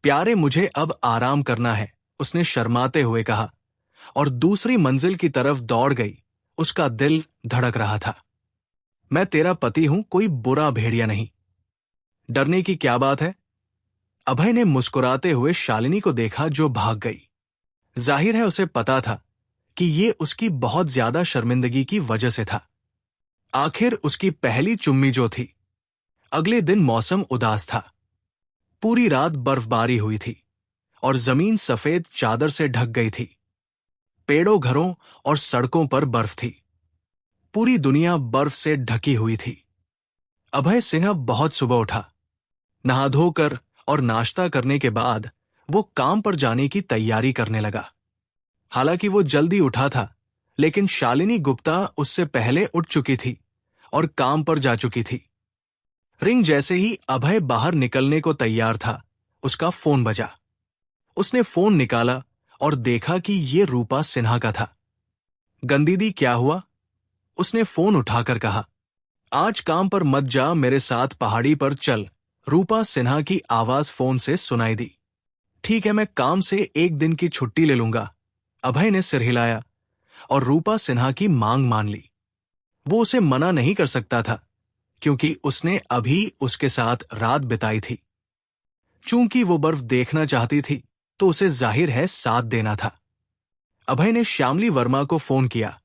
प्यारे, मुझे अब आराम करना है, उसने शर्माते हुए कहा और दूसरी मंजिल की तरफ दौड़ गई। उसका दिल धड़क रहा था। मैं तेरा पति हूं, कोई बुरा भेड़िया नहीं। डरने की क्या बात है? अभय ने मुस्कुराते हुए शालिनी को देखा जो भाग गई। जाहिर है उसे पता था कि ये उसकी बहुत ज्यादा शर्मिंदगी की वजह से था। आखिर उसकी पहली चुम्मी जो थी। अगले दिन मौसम उदास था। पूरी रात बर्फबारी हुई थी और जमीन सफेद चादर से ढक गई थी। पेड़ों, घरों और सड़कों पर बर्फ थी। पूरी दुनिया बर्फ से ढकी हुई थी। अभय सिन्हा बहुत सुबह उठा। नहा धोकर और नाश्ता करने के बाद वो काम पर जाने की तैयारी करने लगा। हालांकि वो जल्दी उठा था, लेकिन शालिनी गुप्ता उससे पहले उठ चुकी थी और काम पर जा चुकी थी। रिंग जैसे ही अभय बाहर निकलने को तैयार था, उसका फोन बजा। उसने फोन निकाला और देखा कि ये रूपा सिन्हा का था। गंदीदी, क्या हुआ? उसने फोन उठाकर कहा। आज काम पर मत जा, मेरे साथ पहाड़ी पर चल, रूपा सिन्हा की आवाज फोन से सुनाई दी। ठीक है, मैं काम से एक दिन की छुट्टी ले लूंगा। अभय ने सिर हिलाया और रूपा सिन्हा की मांग मान ली। वो उसे मना नहीं कर सकता था, क्योंकि उसने अभी उसके साथ रात बिताई थी। चूंकि वो बर्फ देखना चाहती थी, तो उसे जाहिर है साथ देना था। अभय ने श्यामली वर्मा को फोन किया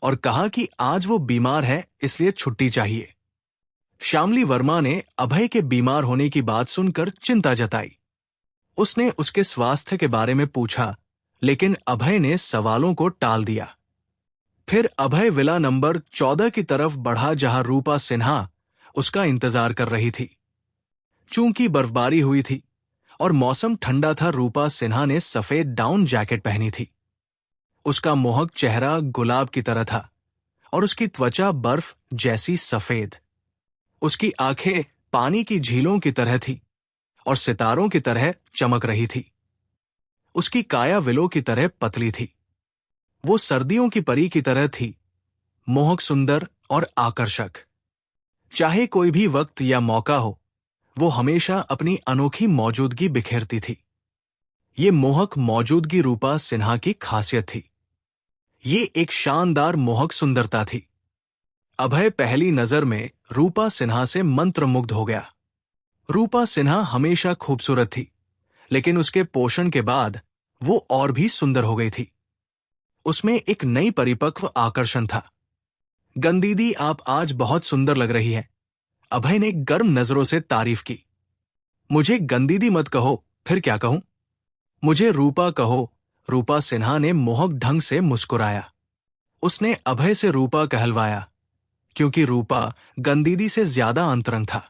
और कहा कि आज वो बीमार है, इसलिए छुट्टी चाहिए। श्यामली वर्मा ने अभय के बीमार होने की बात सुनकर चिंता जताई। उसने उसके स्वास्थ्य के बारे में पूछा, लेकिन अभय ने सवालों को टाल दिया। फिर अभय विला नंबर 14 की तरफ बढ़ा, जहां रूपा सिन्हा उसका इंतजार कर रही थी। चूंकि बर्फबारी हुई थी और मौसम ठंडा था, रूपा सिन्हा ने सफेद डाउन जैकेट पहनी थी। उसका मोहक चेहरा गुलाब की तरह था और उसकी त्वचा बर्फ जैसी सफेद। उसकी आंखें पानी की झीलों की तरह थी और सितारों की तरह चमक रही थी। उसकी काया विलो की तरह पतली थी। वो सर्दियों की परी की तरह थी, मोहक, सुंदर और आकर्षक। चाहे कोई भी वक्त या मौका हो, वो हमेशा अपनी अनोखी मौजूदगी बिखेरती थी। ये मोहक मौजूदगी रूपा सिन्हा की खासियत थी। ये एक शानदार मोहक सुंदरता थी। अभय पहली नजर में रूपा सिन्हा से मंत्रमुग्ध हो गया। रूपा सिन्हा हमेशा खूबसूरत थी, लेकिन उसके पोषण के बाद वो और भी सुंदर हो गई थी। उसमें एक नई परिपक्व आकर्षण था। गंदीदी, आप आज बहुत सुंदर लग रही है, अभय ने गर्म नजरों से तारीफ की। मुझे गंदीदी मत कहो, फिर क्या कहूं? मुझे रूपा कहो, रूपा सिन्हा ने मोहक ढंग से मुस्कुराया। उसने अभय से रूपा कहलवाया, क्योंकि रूपा गंदीदी से ज्यादा अंतरंग था।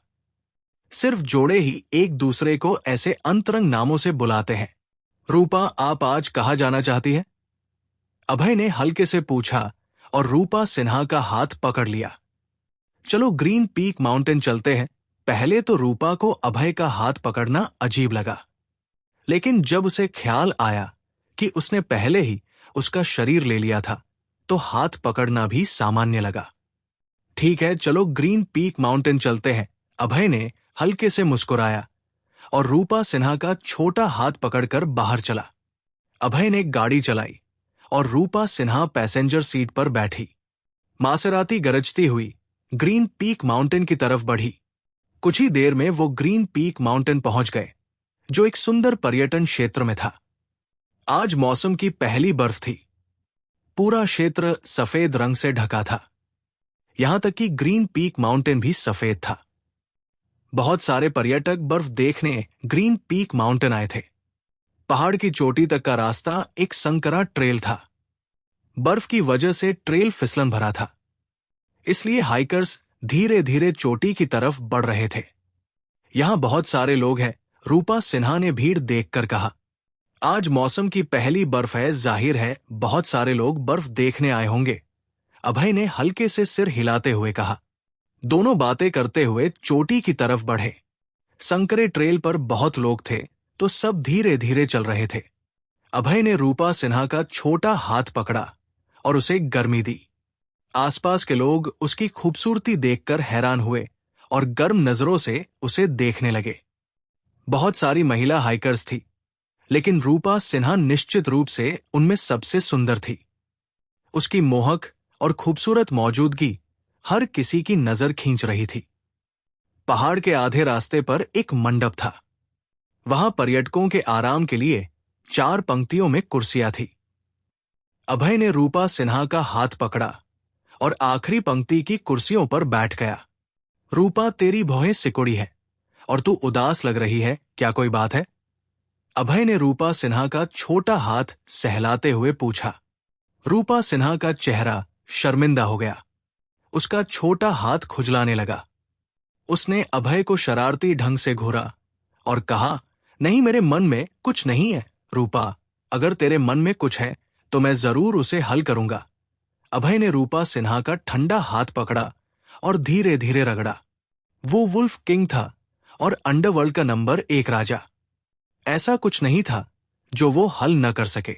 सिर्फ जोड़े ही एक दूसरे को ऐसे अंतरंग नामों से बुलाते हैं। रूपा, आप आज कहाँ जाना चाहती है? अभय ने हल्के से पूछा और रूपा सिन्हा का हाथ पकड़ लिया। चलो ग्रीन पीक माउंटेन चलते हैं। पहले तो रूपा को अभय का हाथ पकड़ना अजीब लगा, लेकिन जब उसे ख्याल आया कि उसने पहले ही उसका शरीर ले लिया था, तो हाथ पकड़ना भी सामान्य लगा। ठीक है, चलो ग्रीन पीक माउंटेन चलते हैं, अभय ने हल्के से मुस्कुराया और रूपा सिन्हा का छोटा हाथ पकड़कर बाहर चला। अभय ने गाड़ी चलाई और रूपा सिन्हा पैसेंजर सीट पर बैठी। मासेराती गरजती हुई ग्रीन पीक माउंटेन की तरफ बढ़ी। कुछ ही देर में वो ग्रीन पीक माउंटेन पहुंच गए, जो एक सुंदर पर्यटन क्षेत्र में था। आज मौसम की पहली बर्फ थी। पूरा क्षेत्र सफेद रंग से ढका था, यहां तक कि ग्रीन पीक माउंटेन भी सफेद था। बहुत सारे पर्यटक बर्फ देखने ग्रीन पीक माउंटेन आए थे। पहाड़ की चोटी तक का रास्ता एक संकरा ट्रेल था। बर्फ की वजह से ट्रेल फिसलन भरा था, इसलिए हाइकर्स धीरे धीरे चोटी की तरफ बढ़ रहे थे। यहां बहुत सारे लोग हैं, रूपा सिन्हा ने भीड़ देखकर कहा। आज मौसम की पहली बर्फ है, जाहिर है बहुत सारे लोग बर्फ देखने आए होंगे, अभय ने हल्के से सिर हिलाते हुए कहा। दोनों बातें करते हुए चोटी की तरफ बढ़े। संकरे ट्रेल पर बहुत लोग थे, तो सब धीरे धीरे चल रहे थे। अभय ने रूपा सिन्हा का छोटा हाथ पकड़ा और उसे गर्मी दी। आसपास के लोग उसकी खूबसूरती देखकर हैरान हुए और गर्म नजरों से उसे देखने लगे। बहुत सारी महिला हाइकर्स थी, लेकिन रूपा सिन्हा निश्चित रूप से उनमें सबसे सुंदर थी। उसकी मोहक और खूबसूरत मौजूदगी हर किसी की नजर खींच रही थी। पहाड़ के आधे रास्ते पर एक मंडप था। वहां पर्यटकों के आराम के लिए 4 पंक्तियों में कुर्सियां थी। अभय ने रूपा सिन्हा का हाथ पकड़ा और आखिरी पंक्ति की कुर्सियों पर बैठ गया। रूपा, तेरी भौहें सिकुड़ी है और तू उदास लग रही है, क्या कोई बात है? अभय ने रूपा सिन्हा का छोटा हाथ सहलाते हुए पूछा। रूपा सिन्हा का चेहरा शर्मिंदा हो गया। उसका छोटा हाथ खुजलाने लगा। उसने अभय को शरारती ढंग से घूरा और कहा, नहीं, मेरे मन में कुछ नहीं है रूपा, अगर तेरे मन में कुछ है तो मैं जरूर उसे हल करूंगा। अभय ने रूपा सिन्हा का ठंडा हाथ पकड़ा और धीरे धीरे रगड़ा। वो वुल्फ किंग था और अंडरवर्ल्ड का नंबर 1 राजा। ऐसा कुछ नहीं था जो वो हल न कर सके।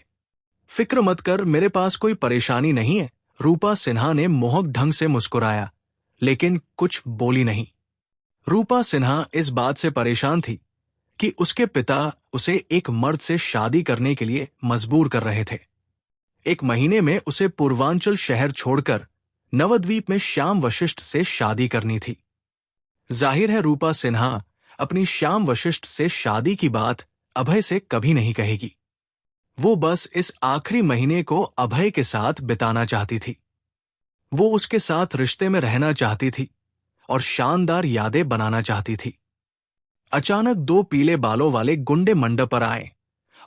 फिक्र मत कर, मेरे पास कोई परेशानी नहीं है, रूपा सिन्हा ने मोहक ढंग से मुस्कुराया, लेकिन कुछ बोली नहीं। रूपा सिन्हा इस बात से परेशान थी कि उसके पिता उसे एक मर्द से शादी करने के लिए मजबूर कर रहे थे। 1 महीने में उसे पूर्वांचल शहर छोड़कर नवद्वीप में श्याम वशिष्ठ से शादी करनी थी। जाहिर है रूपा सिन्हा अपनी श्याम वशिष्ठ से शादी की बात अभय से कभी नहीं कहेगी। वो बस इस आखिरी महीने को अभय के साथ बिताना चाहती थी। वो उसके साथ रिश्ते में रहना चाहती थी और शानदार यादें बनाना चाहती थी। अचानक दो पीले बालों वाले गुंडे मंडप पर आए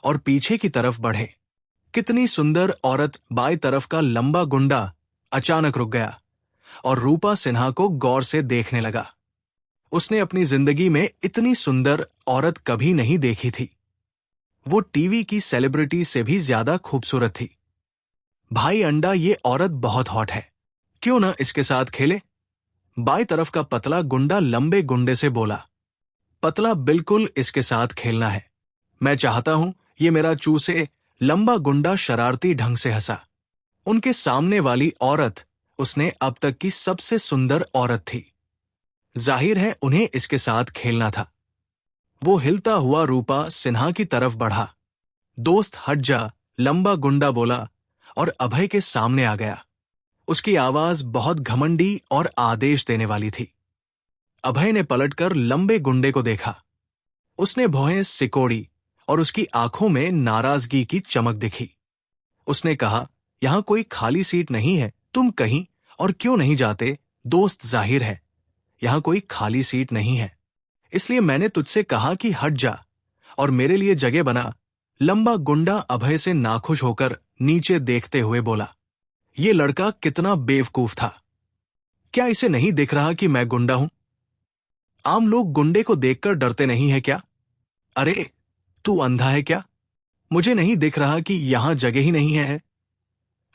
और पीछे की तरफ बढ़े। कितनी सुंदर औरत! बाएं तरफ का लंबा गुंडा अचानक रुक गया और रूपा सिन्हा को गौर से देखने लगा। उसने अपनी जिंदगी में इतनी सुंदर औरत कभी नहीं देखी थी। वो टीवी की सेलिब्रिटी से भी ज्यादा खूबसूरत थी। भाई अंडा, ये औरत बहुत हॉट है, क्यों ना इसके साथ खेले? बाएं तरफ का पतला गुंडा लंबे गुंडे से बोला। पतला, बिल्कुल इसके साथ खेलना है, मैं चाहता हूं ये मेरा चूसे। लंबा गुंडा शरारती ढंग से हंसा। उनके सामने वाली औरत उसने अब तक की सबसे सुंदर औरत थी। जाहिर है उन्हें इसके साथ खेलना था। वो हिलता हुआ रूपा सिन्हा की तरफ बढ़ा। दोस्त हट जा, लंबा गुंडा बोला और अभय के सामने आ गया। उसकी आवाज बहुत घमंडी और आदेश देने वाली थी। अभय ने पलटकर लंबे गुंडे को देखा। उसने भौहें सिकोड़ी और उसकी आंखों में नाराजगी की चमक दिखी। उसने कहा, यहां कोई खाली सीट नहीं है, तुम कहीं और क्यों नहीं जाते? दोस्त, जाहिर है यहां कोई खाली सीट नहीं है, इसलिए मैंने तुझसे कहा कि हट जा और मेरे लिए जगह बना। लंबा गुंडा अभय से नाखुश होकर नीचे देखते हुए बोला। ये लड़का कितना बेवकूफ था। क्या इसे नहीं दिख रहा कि मैं गुंडा हूं? आम लोग गुंडे को देखकर डरते नहीं है क्या? अरे तू अंधा है क्या? मुझे नहीं दिख रहा कि यहां जगह ही नहीं है?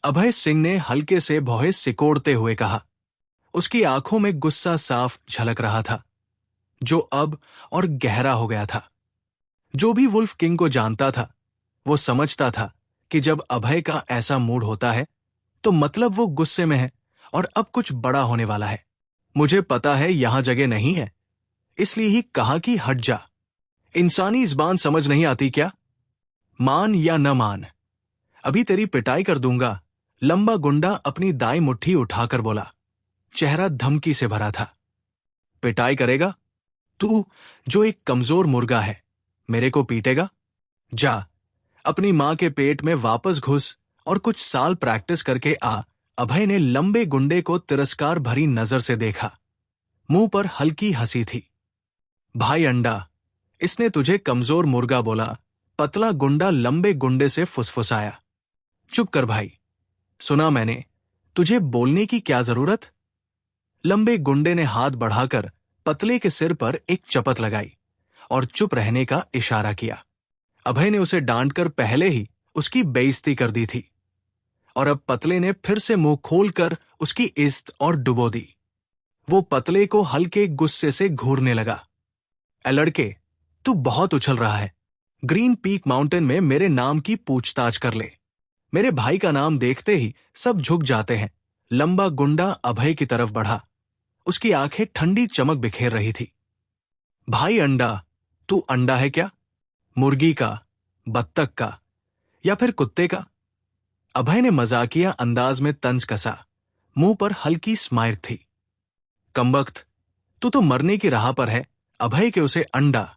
अभय सिंह ने हल्के से भौहें सिकोड़ते हुए कहा। उसकी आंखों में गुस्सा साफ झलक रहा था, जो अब और गहरा हो गया था। जो भी वुल्फ किंग को जानता था वो समझता था कि जब अभय का ऐसा मूड होता है तो मतलब वो गुस्से में है और अब कुछ बड़ा होने वाला है। मुझे पता है यहां जगह नहीं है, इसलिए ही कहा कि हट जा। इंसानी ज़बान समझ नहीं आती क्या? मान या न मान, अभी तेरी पिटाई कर दूंगा। लंबा गुंडा अपनी दाई मुट्ठी उठाकर बोला। चेहरा धमकी से भरा था। पिटाई करेगा? तू जो एक कमजोर मुर्गा है, मेरे को पीटेगा? जा, अपनी मां के पेट में वापस घुस और कुछ साल प्रैक्टिस करके आ। अभय ने लंबे गुंडे को तिरस्कार भरी नजर से देखा। मुंह पर हल्की हंसी थी। भाई अंडा, इसने तुझे कमजोर मुर्गा बोला। पतला गुंडा लंबे गुंडे से फुसफुसाया। चुप कर भाई, सुना मैंने, तुझे बोलने की क्या जरूरत? लंबे गुंडे ने हाथ बढ़ाकर पतले के सिर पर एक चपत लगाई और चुप रहने का इशारा किया। अभय ने उसे डांटकर पहले ही उसकी बेइज्जती कर दी थी और अब पतले ने फिर से मुंह खोलकर उसकी इज्जत और डुबो दी। वो पतले को हल्के गुस्से से घूरने लगा। ए लड़के, तू बहुत उछल रहा है। ग्रीन पीक माउंटेन में मेरे नाम की पूछताछ कर ले। मेरे भाई का नाम देखते ही सब झुक जाते हैं। लंबा गुंडा अभय की तरफ बढ़ा। उसकी आंखें ठंडी चमक बिखेर रही थी। भाई अंडा, तू अंडा है क्या? मुर्गी का, बत्तख का या फिर कुत्ते का? अभय ने मजाकिया अंदाज में तंज कसा। मुंह पर हल्की स्माइल थी। कमबख्त, तू तो मरने की राह पर है। अभय के उसे अंडा,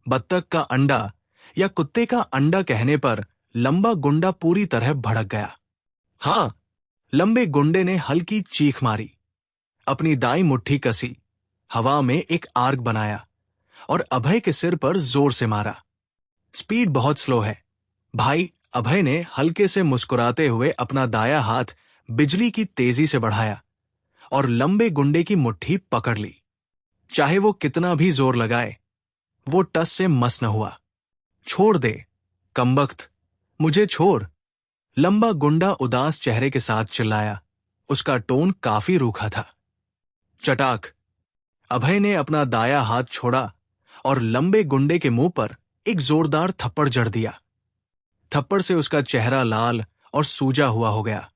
बत्तख का अंडा या कुत्ते का अंडा कहने पर लंबा गुंडा पूरी तरह भड़क गया। हां, लंबे गुंडे ने हल्की चीख मारी। अपनी दाई मुट्ठी कसी, हवा में एक आर्क बनाया और अभय के सिर पर जोर से मारा। स्पीड बहुत स्लो है भाई। अभय ने हल्के से मुस्कुराते हुए अपना दाया हाथ बिजली की तेजी से बढ़ाया और लंबे गुंडे की मुट्ठी पकड़ ली। चाहे वो कितना भी जोर लगाए, वो टस से मस न हुआ। छोड़ दे कमबख्त, मुझे छोड़। लंबा गुंडा उदास चेहरे के साथ चिल्लाया। उसका टोन काफी रूखा था। चटाक, अभय ने अपना दाया हाथ छोड़ा और लंबे गुंडे के मुंह पर एक जोरदार थप्पड़ जड़ दिया। थप्पड़ से उसका चेहरा लाल और सूजा हुआ हो गया,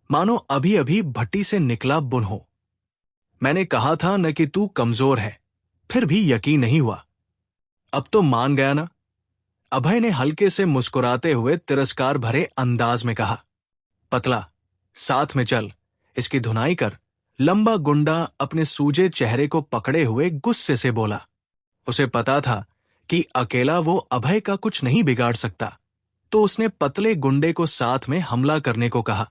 मानो अभी अभी भट्टी से निकला बुन हो। मैंने कहा था न कि तू कमजोर है, फिर भी यकीन नहीं हुआ। अब तो मान गया ना? अभय ने हल्के से मुस्कुराते हुए तिरस्कार भरे अंदाज में कहा। पतला, साथ में चल, इसकी धुनाई कर। लंबा गुंडा अपने सूजे चेहरे को पकड़े हुए गुस्से से बोला। उसे पता था कि अकेला वो अभय का कुछ नहीं बिगाड़ सकता, तो उसने पतले गुंडे को साथ में हमला करने को कहा।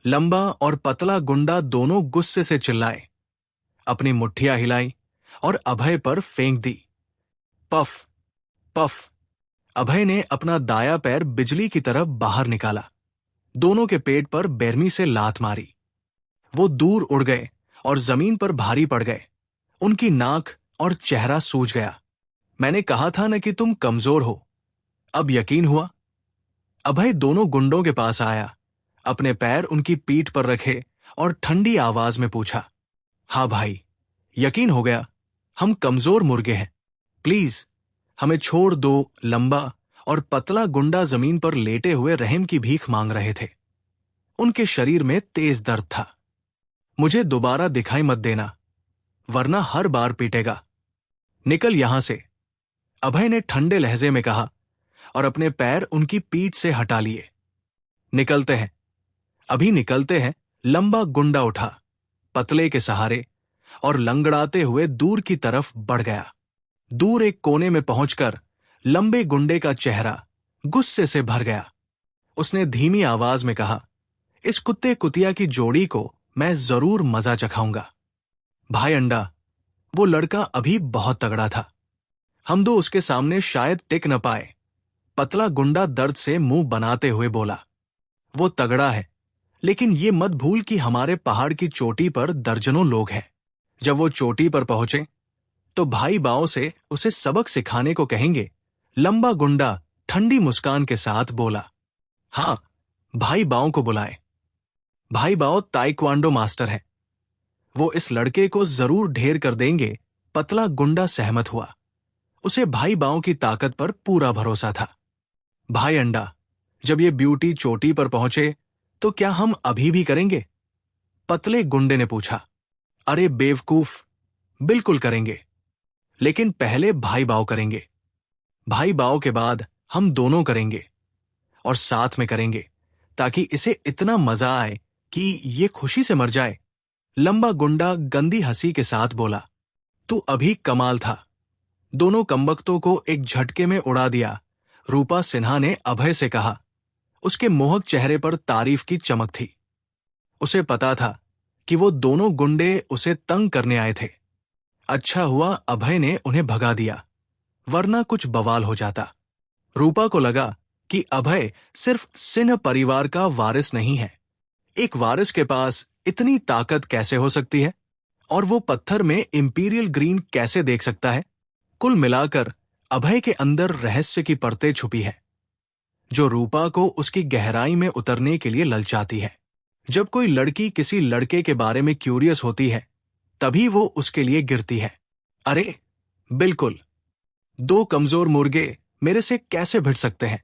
लंबा और पतला गुंडा दोनों गुस्से से चिल्लाए। अपनी मुट्ठियां हिलाई और अभय पर फेंक दी। Puff puff. अभय ने अपना दाया पैर बिजली की तरह बाहर निकाला। दोनों के पेट पर बेरमी से लात मारी। वो दूर उड़ गए और जमीन पर भारी पड़ गए। उनकी नाक और चेहरा सूज गया। मैंने कहा था न कि तुम कमजोर हो। अब यकीन हुआ? अभय दोनों गुंडों के पास आया, अपने पैर उनकी पीठ पर रखे और ठंडी आवाज में पूछा, हाँ भाई, यकीन हो गया? हम कमजोर मुर्गे हैं। प्लीज हमें छोड़ दो। लंबा और पतला गुंडा जमीन पर लेटे हुए रहम की भीख मांग रहे थे। उनके शरीर में तेज दर्द था। मुझे दोबारा दिखाई मत देना, वरना हर बार पीटेगा। निकल यहां से, अभय ने ठंडे लहजे में कहा और अपने पैर उनकी पीठ से हटा लिए। निकलते हैं, अभी निकलते हैं। लंबा गुंडा उठा, पतले के सहारे, और लंगड़ाते हुए दूर की तरफ बढ़ गया। दूर एक कोने में पहुंचकर लंबे गुंडे का चेहरा गुस्से से भर गया। उसने धीमी आवाज में कहा, इस कुत्ते कुतिया की जोड़ी को मैं जरूर मजा चखाऊंगा। भाई अंडा, वो लड़का अभी बहुत तगड़ा था। हम दो उसके सामने शायद टिक न पाए। पतला गुंडा दर्द से मुंह बनाते हुए बोला, वो तगड़ा है, लेकिन ये मत भूल कि हमारे पहाड़ की चोटी पर दर्जनों लोग हैं। जब वो चोटी पर पहुंचे तो भाई बाओ से उसे सबक सिखाने को कहेंगे। लंबा गुंडा ठंडी मुस्कान के साथ बोला, हां, भाई बाओ को बुलाए। भाई बाओ ताइक्वांडो मास्टर है, वो इस लड़के को जरूर ढेर कर देंगे। पतला गुंडा सहमत हुआ। उसे भाई बाओ की ताकत पर पूरा भरोसा था। भाई अंडा, जब ये ब्यूटी चोटी पर पहुंचे तो क्या हम अभी भी करेंगे? पतले गुंडे ने पूछा। अरे बेवकूफ, बिल्कुल करेंगे, लेकिन पहले भाई बाओ करेंगे। भाई बाओ के बाद हम दोनों करेंगे, और साथ में करेंगे, ताकि इसे इतना मजा आए कि ये खुशी से मर जाए। लंबा गुंडा गंदी हंसी के साथ बोला, तू अभी कमाल था। दोनों कमबख्तों को एक झटके में उड़ा दिया। रूपा सिन्हा ने अभय से कहा। उसके मोहक चेहरे पर तारीफ की चमक थी। उसे पता था कि वो दोनों गुंडे उसे तंग करने आए थे। अच्छा हुआ अभय ने उन्हें भगा दिया, वरना कुछ बवाल हो जाता। रूपा को लगा कि अभय सिर्फ सिन्हा परिवार का वारिस नहीं है। एक वारिस के पास इतनी ताकत कैसे हो सकती है, और वो पत्थर में इंपीरियल ग्रीन कैसे देख सकता है? कुल मिलाकर अभय के अंदर रहस्य की परतें छुपी है, जो रूपा को उसकी गहराई में उतरने के लिए ललचाती है। जब कोई लड़की किसी लड़के के बारे में क्यूरियस होती है, तभी वो उसके लिए गिरती है। अरे बिल्कुल, दो कमजोर मुर्गे मेरे से कैसे भिड़ सकते हैं?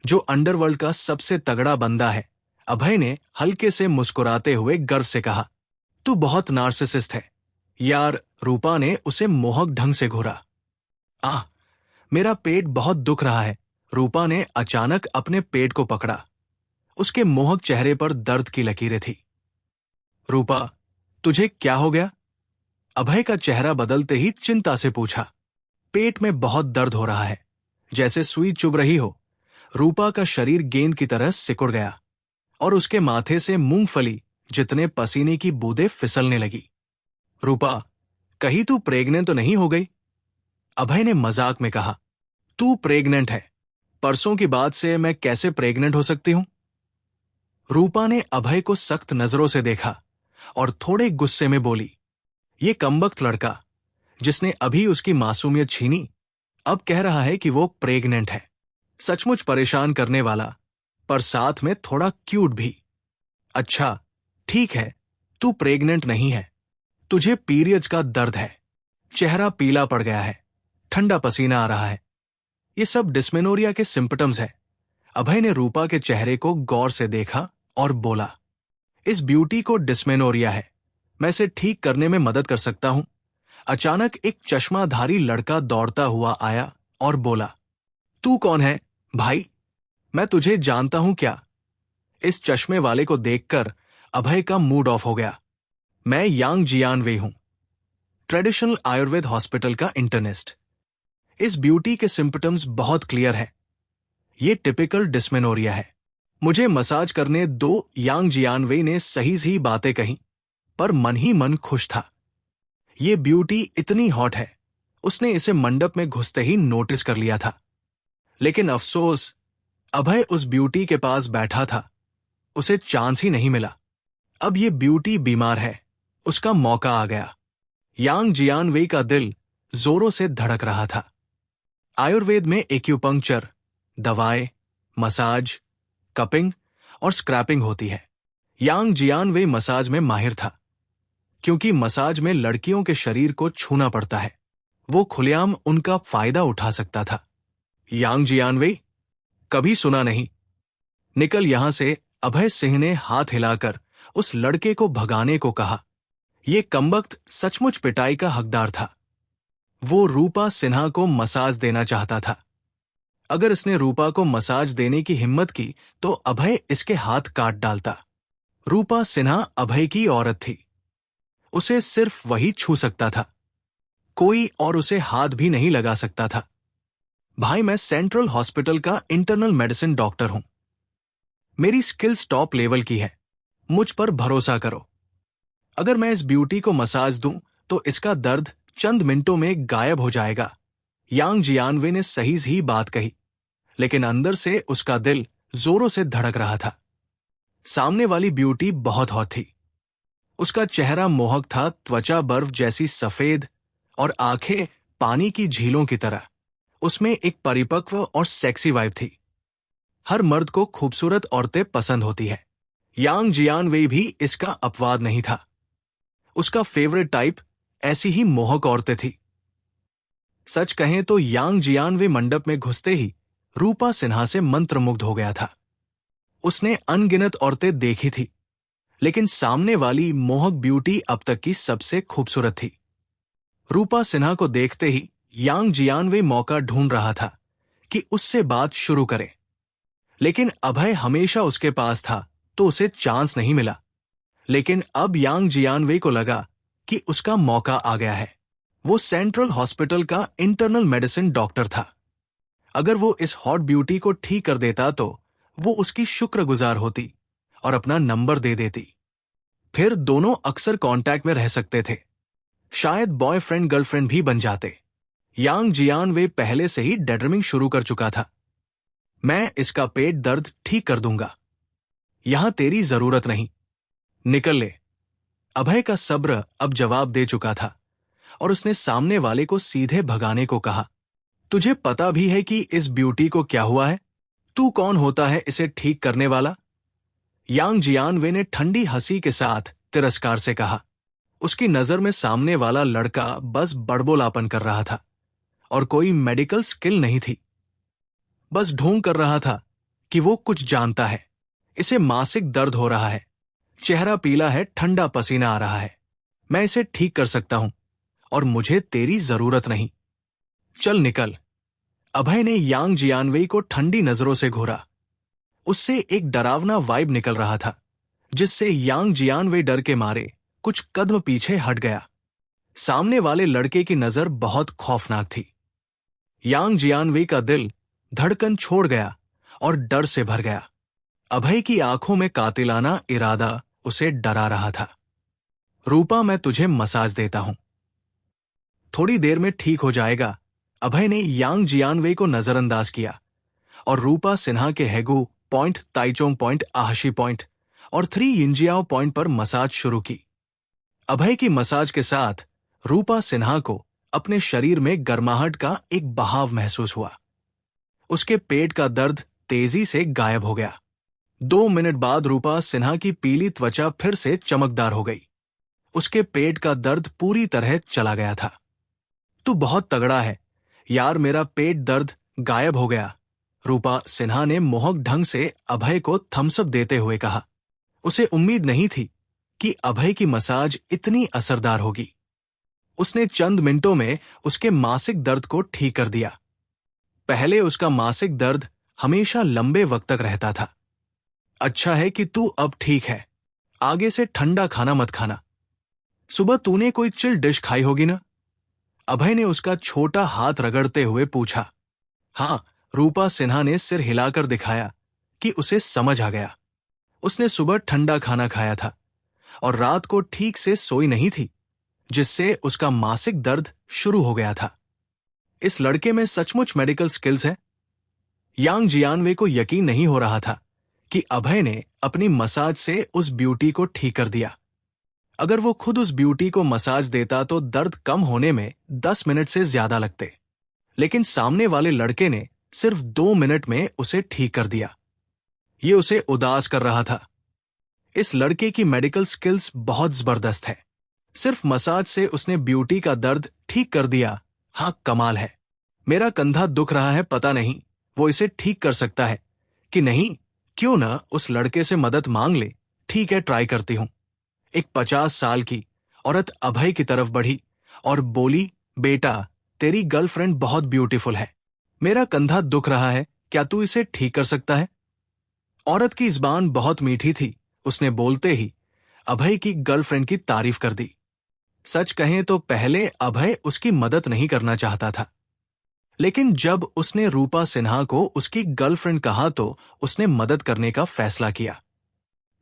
जो अंडरवर्ल्ड का सबसे तगड़ा बंदा है, अभय ने हल्के से मुस्कुराते हुए गर्व से कहा। तू बहुत नार्सिसिस्ट है यार। रूपा ने उसे मोहक ढंग से घूरा। आह, मेरा पेट बहुत दुख रहा है। रूपा ने अचानक अपने पेट को पकड़ा। उसके मोहक चेहरे पर दर्द की लकीरें थी। रूपा, तुझे क्या हो गया? अभय का चेहरा बदलते ही चिंता से पूछा। पेट में बहुत दर्द हो रहा है, जैसे सुई चुभ रही हो। रूपा का शरीर गेंद की तरह सिकुड़ गया और उसके माथे से मूंगफली जितने पसीने की बूंदें फिसलने लगी। रूपा, कहीं तू प्रेग्नेंट तो नहीं हो गई? अभय ने मजाक में कहा। तू प्रेग्नेंट है, परसों की बात से मैं कैसे प्रेग्नेंट हो सकती हूं? रूपा ने अभय को सख्त नजरों से देखा और थोड़े गुस्से में बोली, ये कमबख्त लड़का जिसने अभी उसकी मासूमियत छीनी, अब कह रहा है कि वो प्रेग्नेंट है। सचमुच परेशान करने वाला, पर साथ में थोड़ा क्यूट भी। अच्छा ठीक है, तू प्रेग्नेंट नहीं है, तुझे पीरियड्स का दर्द है। चेहरा पीला पड़ गया है, ठंडा पसीना आ रहा है। ये सब डिस्मेनोरिया के सिम्पटम्स है। अभय ने रूपा के चेहरे को गौर से देखा और बोला, इस ब्यूटी को डिस्मेनोरिया है, मैं इसे ठीक करने में मदद कर सकता हूं। अचानक एक चश्माधारी लड़का दौड़ता हुआ आया और बोला, तू कौन है भाई? मैं तुझे जानता हूं क्या? इस चश्मे वाले को देखकर अभय का मूड ऑफ हो गया। मैं यांग जियान वेई हूं, ट्रेडिशनल आयुर्वेद हॉस्पिटल का इंटर्निस्ट। इस ब्यूटी के सिम्पटम्स बहुत क्लियर है। ये टिपिकल डिस्मेनोरिया है। मुझे मसाज करने दो। यांग जियान वेई ने सही बातें कही, पर मन ही मन खुश था। ये ब्यूटी इतनी हॉट है, उसने इसे मंडप में घुसते ही नोटिस कर लिया था। लेकिन अफसोस, अभय उस ब्यूटी के पास बैठा था, उसे चांस ही नहीं मिला। अब ये ब्यूटी बीमार है, उसका मौका आ गया। यांग जियानवेई का दिल जोरों से धड़क रहा था। आयुर्वेद में एक्यूपंक्चर, दवाएं, मसाज, कपिंग और स्क्रैपिंग होती है। यांग जियानवेई मसाज में माहिर था, क्योंकि मसाज में लड़कियों के शरीर को छूना पड़ता है। वो खुलेआम उनका फायदा उठा सकता था। यांग जियानवेई? कभी सुना नहीं। निकल यहां से, अभय सिंह ने हाथ हिलाकर उस लड़के को भगाने को कहा। ये कमबख्त सचमुच पिटाई का हकदार था। वो रूपा सिन्हा को मसाज देना चाहता था। अगर इसने रूपा को मसाज देने की हिम्मत की तो अभय इसके हाथ काट डालता। रूपा सिन्हा अभय की औरत थी, उसे सिर्फ वही छू सकता था, कोई और उसे हाथ भी नहीं लगा सकता था। भाई, मैं सेंट्रल हॉस्पिटल का इंटरनल मेडिसिन डॉक्टर हूं। मेरी स्किल्स टॉप लेवल की है, मुझ पर भरोसा करो। अगर मैं इस ब्यूटी को मसाज दूं तो इसका दर्द चंद मिनटों में गायब हो जाएगा। यांग जियानवे ने सही ही बात कही, लेकिन अंदर से उसका दिल जोरों से धड़क रहा था। सामने वाली ब्यूटी बहुत हॉट थी। उसका चेहरा मोहक था, त्वचा बर्फ जैसी सफेद और आंखें पानी की झीलों की तरह। उसमें एक परिपक्व और सेक्सी वाइब थी। हर मर्द को खूबसूरत औरतें पसंद होती है। यांग जियानवेई भी इसका अपवाद नहीं था। उसका फेवरेट टाइप ऐसी ही मोहक औरतें थी। सच कहें तो यांग जियानवे मंडप में घुसते ही रूपा सिन्हा से मंत्रमुग्ध हो गया था। उसने अनगिनत औरतें देखी थी, लेकिन सामने वाली मोहक ब्यूटी अब तक की सबसे खूबसूरत थी। रूपा सिन्हा को देखते ही यांग जियानवे मौका ढूंढ रहा था कि उससे बात शुरू करे, लेकिन अभय हमेशा उसके पास था तो उसे चांस नहीं मिला। लेकिन अब यांग जियानवे को लगा कि उसका मौका आ गया है। वो सेंट्रल हॉस्पिटल का इंटरनल मेडिसिन डॉक्टर था। अगर वो इस हॉट ब्यूटी को ठीक कर देता तो वो उसकी शुक्रगुजार होती और अपना नंबर दे देती। फिर दोनों अक्सर कांटेक्ट में रह सकते थे, शायद बॉयफ्रेंड गर्लफ्रेंड भी बन जाते। यांग जियानवे पहले से ही डेड्रीमिंग शुरू कर चुका था। मैं इसका पेट दर्द ठीक कर दूंगा, यहां तेरी जरूरत नहीं, निकल ले। अभय का सब्र अब जवाब दे चुका था और उसने सामने वाले को सीधे भगाने को कहा। तुझे पता भी है कि इस ब्यूटी को क्या हुआ है? तू कौन होता है इसे ठीक करने वाला? यांग जियानवे ने ठंडी हंसी के साथ तिरस्कार से कहा। उसकी नजर में सामने वाला लड़का बस बड़बोलापन कर रहा था और कोई मेडिकल स्किल नहीं थी। बस ढोंग कर रहा था कि वो कुछ जानता है। इसे मासिक दर्द हो रहा है, चेहरा पीला है, ठंडा पसीना आ रहा है। मैं इसे ठीक कर सकता हूं और मुझे तेरी जरूरत नहीं। चल निकल। अभय ने यांग जियानवेई को ठंडी नजरों से घूरा। उससे एक डरावना वाइब निकल रहा था, जिससे यांग जियानवेई डर के मारे कुछ कदम पीछे हट गया। सामने वाले लड़के की नजर बहुत खौफनाक थी। यांग जियानवेई का दिल धड़कन छोड़ गया और डर से भर गया। अभय की आंखों में कातिलाना इरादा उसे डरा रहा था। रूपा, मैं तुझे मसाज देता हूं, थोड़ी देर में ठीक हो जाएगा। अभय ने यांग जियानवेई को नजरअंदाज किया और रूपा सिन्हा के हैगू पॉइंट, ताइचोंग पॉइंट, आहाशी पॉइंट और 3 यिंजियाओ पॉइंट पर मसाज शुरू की। अभय की मसाज के साथ रूपा सिन्हा को अपने शरीर में गर्माहट का एक बहाव महसूस हुआ। उसके पेट का दर्द तेजी से गायब हो गया। 2 मिनट बाद रूपा सिन्हा की पीली त्वचा फिर से चमकदार हो गई। उसके पेट का दर्द पूरी तरह चला गया था। तू बहुत तगड़ा है यार, मेरा पेट दर्द गायब हो गया, रूपा सिन्हा ने मोहक ढंग से अभय को थम्सअप देते हुए कहा। उसे उम्मीद नहीं थी कि अभय की मसाज इतनी असरदार होगी। उसने चंद मिनटों में उसके मासिक दर्द को ठीक कर दिया। पहले उसका मासिक दर्द हमेशा लंबे वक्त तक रहता था। अच्छा है कि तू अब ठीक है, आगे से ठंडा खाना मत खाना। सुबह तूने कोई चिल डिश खाई होगी ना? अभय ने उसका छोटा हाथ रगड़ते हुए पूछा। हाँ, रूपा सिन्हा ने सिर हिलाकर दिखाया कि उसे समझ आ गया। उसने सुबह ठंडा खाना खाया था और रात को ठीक से सोई नहीं थी, जिससे उसका मासिक दर्द शुरू हो गया था। इस लड़के में सचमुच मेडिकल स्किल्स है। यांग जियानवे को यकीन नहीं हो रहा था कि अभय ने अपनी मसाज से उस ब्यूटी को ठीक कर दिया। अगर वो खुद उस ब्यूटी को मसाज देता तो दर्द कम होने में 10 मिनट से ज्यादा लगते, लेकिन सामने वाले लड़के ने सिर्फ 2 मिनट में उसे ठीक कर दिया। ये उसे उदास कर रहा था। इस लड़के की मेडिकल स्किल्स बहुत जबरदस्त है। सिर्फ मसाज से उसने ब्यूटी का दर्द ठीक कर दिया। हाँ, कमाल है। मेरा कंधा दुख रहा है, पता नहीं वो इसे ठीक कर सकता है कि नहीं। क्यों ना उस लड़के से मदद मांग ले। ठीक है, ट्राई करती हूं। एक 50 साल की औरत अभय की तरफ बढ़ी और बोली, बेटा, तेरी गर्लफ्रेंड बहुत ब्यूटीफुल है। मेरा कंधा दुख रहा है, क्या तू इसे ठीक कर सकता है? औरत की जुबान बहुत मीठी थी। उसने बोलते ही अभय की गर्लफ्रेंड की तारीफ कर दी। सच कहें तो पहले अभय उसकी मदद नहीं करना चाहता था, लेकिन जब उसने रूपा सिन्हा को उसकी गर्लफ्रेंड कहा तो उसने मदद करने का फैसला किया।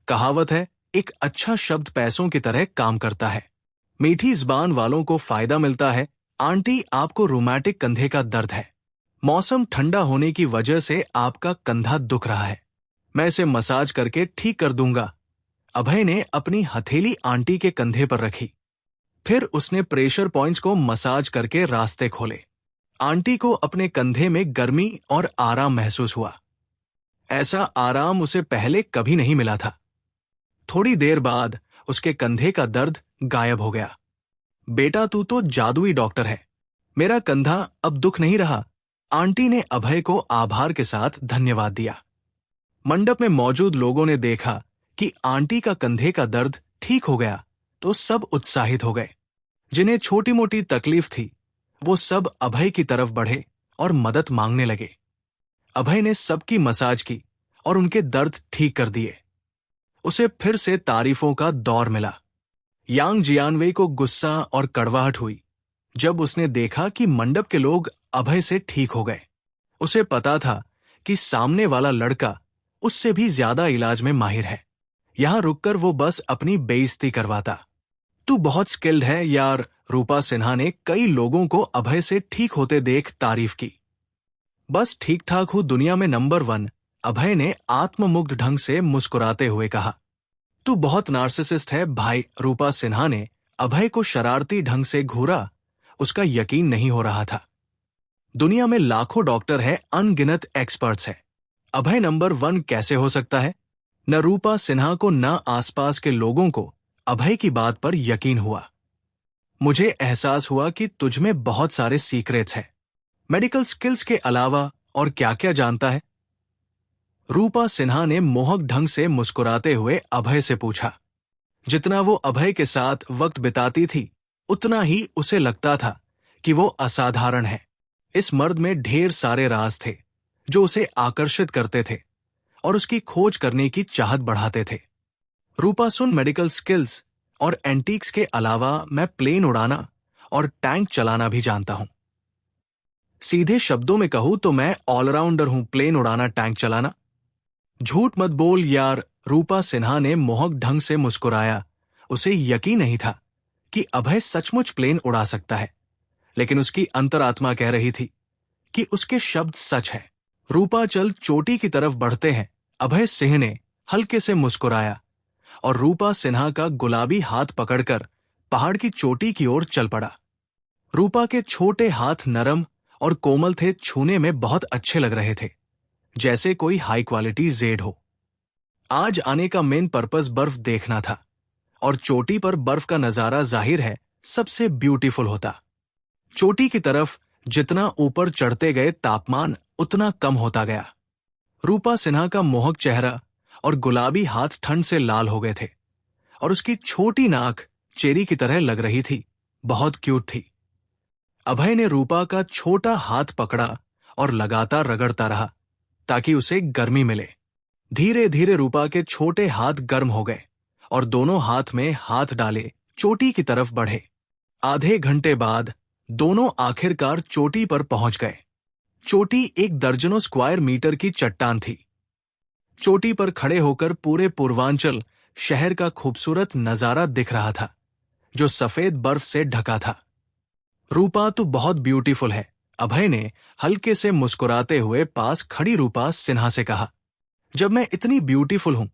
कहावत है, एक अच्छा शब्द पैसों की तरह काम करता है। मीठी जुबान वालों को फायदा मिलता है। आंटी, आपको रोमांटिक कंधे का दर्द है। मौसम ठंडा होने की वजह से आपका कंधा दुख रहा है। मैं इसे मसाज करके ठीक कर दूंगा। अभय ने अपनी हथेली आंटी के कंधे पर रखी। फिर उसने प्रेशर पॉइंट्स को मसाज करके रास्ते खोले। आंटी को अपने कंधे में गर्मी और आराम महसूस हुआ। ऐसा आराम उसे पहले कभी नहीं मिला था। थोड़ी देर बाद उसके कंधे का दर्द गायब हो गया। बेटा, तू तो जादुई डॉक्टर है। मेरा कंधा अब दुख नहीं रहा। आंटी ने अभय को आभार के साथ धन्यवाद दिया। मंडप में मौजूद लोगों ने देखा कि आंटी का कंधे का दर्द ठीक हो गया तो सब उत्साहित हो गए। जिन्हें छोटी मोटी तकलीफ थी वो सब अभय की तरफ बढ़े और मदद मांगने लगे। अभय ने सबकी मसाज की और उनके दर्द ठीक कर दिए। उसे फिर से तारीफों का दौर मिला। यांग जियानवे को गुस्सा और कड़वाहट हुई जब उसने देखा कि मंडप के लोग अभय से ठीक हो गए। उसे पता था कि सामने वाला लड़का उससे भी ज्यादा इलाज में माहिर है। यहां रुककर वो बस अपनी बेइज्जती करवाता। तू बहुत स्किल्ड है यार। रूपा सिन्हा ने कई लोगों को अभय से ठीक होते देख तारीफ की। बस ठीक ठाक हूं, दुनिया में नंबर 1, अभय ने आत्ममुग्ध ढंग से मुस्कुराते हुए कहा। तू बहुत नार्सिसिस्ट है भाई। रूपा सिन्हा ने अभय को शरारती ढंग से घूरा। उसका यकीन नहीं हो रहा था। दुनिया में लाखों डॉक्टर हैं, अनगिनत एक्सपर्ट्स हैं। अभय नंबर 1 कैसे हो सकता है? न रूपा सिन्हा को न आसपास के लोगों को अभय की बात पर यकीन हुआ। मुझे एहसास हुआ कि तुझमें बहुत सारे सीक्रेट्स हैं। मेडिकल स्किल्स के अलावा और क्या क्या जानता है? रूपा सिन्हा ने मोहक ढंग से मुस्कुराते हुए अभय से पूछा। जितना वो अभय के साथ वक्त बिताती थी उतना ही उसे लगता था कि वो असाधारण है। इस मर्द में ढेर सारे राज थे जो उसे आकर्षित करते थे और उसकी खोज करने की चाहत बढ़ाते थे। रूपा, सुन, मेडिकल स्किल्स और एंटीक्स के अलावा मैं प्लेन उड़ाना और टैंक चलाना भी जानता हूं। सीधे शब्दों में कहूं तो मैं ऑलराउंडर हूं, प्लेन उड़ाना, टैंक चलाना। झूठ मत बोल यार। रूपा सिन्हा ने मोहक ढंग से मुस्कुराया। उसे यकीन नहीं था कि अभय सचमुच प्लेन उड़ा सकता है, लेकिन उसकी अंतरात्मा कह रही थी कि उसके शब्द सच है। रूपा, चल चोटी की तरफ बढ़ते हैं। अभय सिंह ने हल्के से मुस्कुराया और रूपा सिन्हा का गुलाबी हाथ पकड़कर पहाड़ की चोटी की ओर चल पड़ा। रूपा के छोटे हाथ नरम और कोमल थे, छूने में बहुत अच्छे लग रहे थे, जैसे कोई हाई क्वालिटी जेड हो। आज आने का मेन पर्पस बर्फ देखना था और चोटी पर बर्फ का नजारा जाहिर है सबसे ब्यूटीफुल होता। चोटी की तरफ जितना ऊपर चढ़ते गए तापमान उतना कम होता गया। रूपा सिन्हा का मोहक चेहरा और गुलाबी हाथ ठंड से लाल हो गए थे और उसकी छोटी नाक चेरी की तरह लग रही थी, बहुत क्यूट थी। अभय ने रूपा का छोटा हाथ पकड़ा और लगातार रगड़ता रहा ताकि उसे गर्मी मिले। धीरे धीरे रूपा के छोटे हाथ गर्म हो गए और दोनों हाथ में हाथ डाले चोटी की तरफ बढ़े। आधे घंटे बाद दोनों आखिरकार चोटी पर पहुंच गए। चोटी एक दर्जनों स्क्वायर मीटर की चट्टान थी। चोटी पर खड़े होकर पूरे पूर्वांचल शहर का खूबसूरत नजारा दिख रहा था, जो सफेद बर्फ से ढका था। रूपा, तू बहुत ब्यूटीफुल है, अभय ने हल्के से मुस्कुराते हुए पास खड़ी रूपा सिन्हा से कहा। जब मैं इतनी ब्यूटीफुल हूं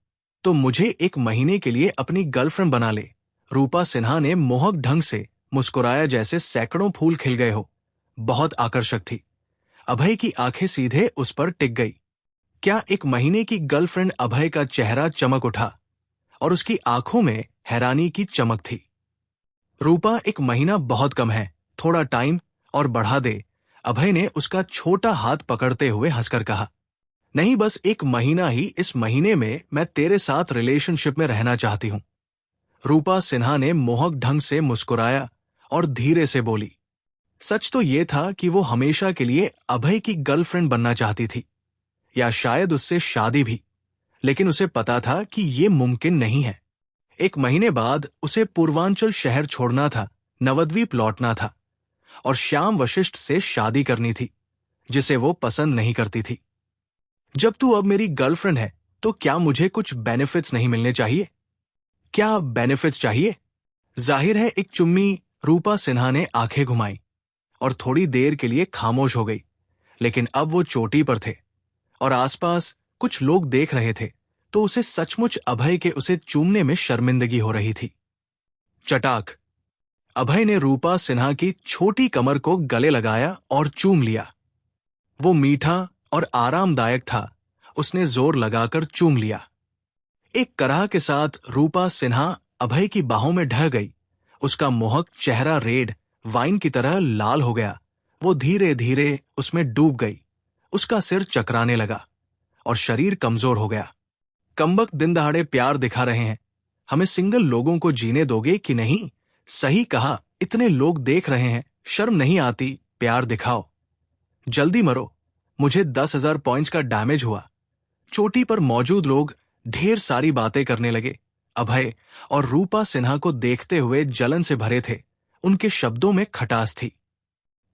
तो मुझे 1 महीने के लिए अपनी गर्लफ्रेंड बना ले। रूपा सिन्हा ने मोहक ढंग से मुस्कुराया जैसे सैकड़ों फूल खिल गए हो। बहुत आकर्षक थी। अभय की आंखें सीधे उस पर टिक गई। क्या 1 महीने की गर्लफ्रेंड? अभय का चेहरा चमक उठा और उसकी आंखों में हैरानी की चमक थी। रूपा, 1 महीना बहुत कम है, थोड़ा टाइम और बढ़ा दे। अभय ने उसका छोटा हाथ पकड़ते हुए हंसकर कहा। नहीं, बस 1 महीना ही। इस महीने में मैं तेरे साथ रिलेशनशिप में रहना चाहती हूं। रूपा सिन्हा ने मोहक ढंग से मुस्कुराया और धीरे से बोली। सच तो यह था कि वो हमेशा के लिए अभय की गर्लफ्रेंड बनना चाहती थी, या शायद उससे शादी भी, लेकिन उसे पता था कि ये मुमकिन नहीं है। 1 महीने बाद उसे पूर्वांचल शहर छोड़ना था, नवद्वीप लौटना था और श्याम वशिष्ठ से शादी करनी थी, जिसे वो पसंद नहीं करती थी। जब तू अब मेरी गर्लफ्रेंड है तो क्या मुझे कुछ बेनिफिट्स नहीं मिलने चाहिए? क्या बेनिफिट्स चाहिए? जाहिर है एक चुम्मी। रूपा सिन्हा ने आंखें घुमाई और थोड़ी देर के लिए खामोश हो गई। लेकिन अब वो चोटी पर थे और आसपास कुछ लोग देख रहे थे, तो उसे सचमुच अभय के उसे चूमने में शर्मिंदगी हो रही थी। चटाक। अभय ने रूपा सिन्हा की छोटी कमर को गले लगाया और चूम लिया। वो मीठा और आरामदायक था। उसने जोर लगाकर चूम लिया। एक कराह के साथ रूपा सिन्हा अभय की बाहों में ढह गई। उसका मोहक चेहरा रेड वाइन की तरह लाल हो गया। वो धीरे धीरे उसमें डूब गई। उसका सिर चकराने लगा और शरीर कमजोर हो गया। कमबख्त दिन दहाड़े प्यार दिखा रहे हैं। हमें सिंगल लोगों को जीने दोगे कि नहीं? सही कहा, इतने लोग देख रहे हैं, शर्म नहीं आती? प्यार दिखाओ, जल्दी मरो। मुझे 10,000 पॉइंट्स का डैमेज हुआ। चोटी पर मौजूद लोग ढेर सारी बातें करने लगे। अभय और रूपा सिन्हा को देखते हुए जलन से भरे थे। उनके शब्दों में खटास थी।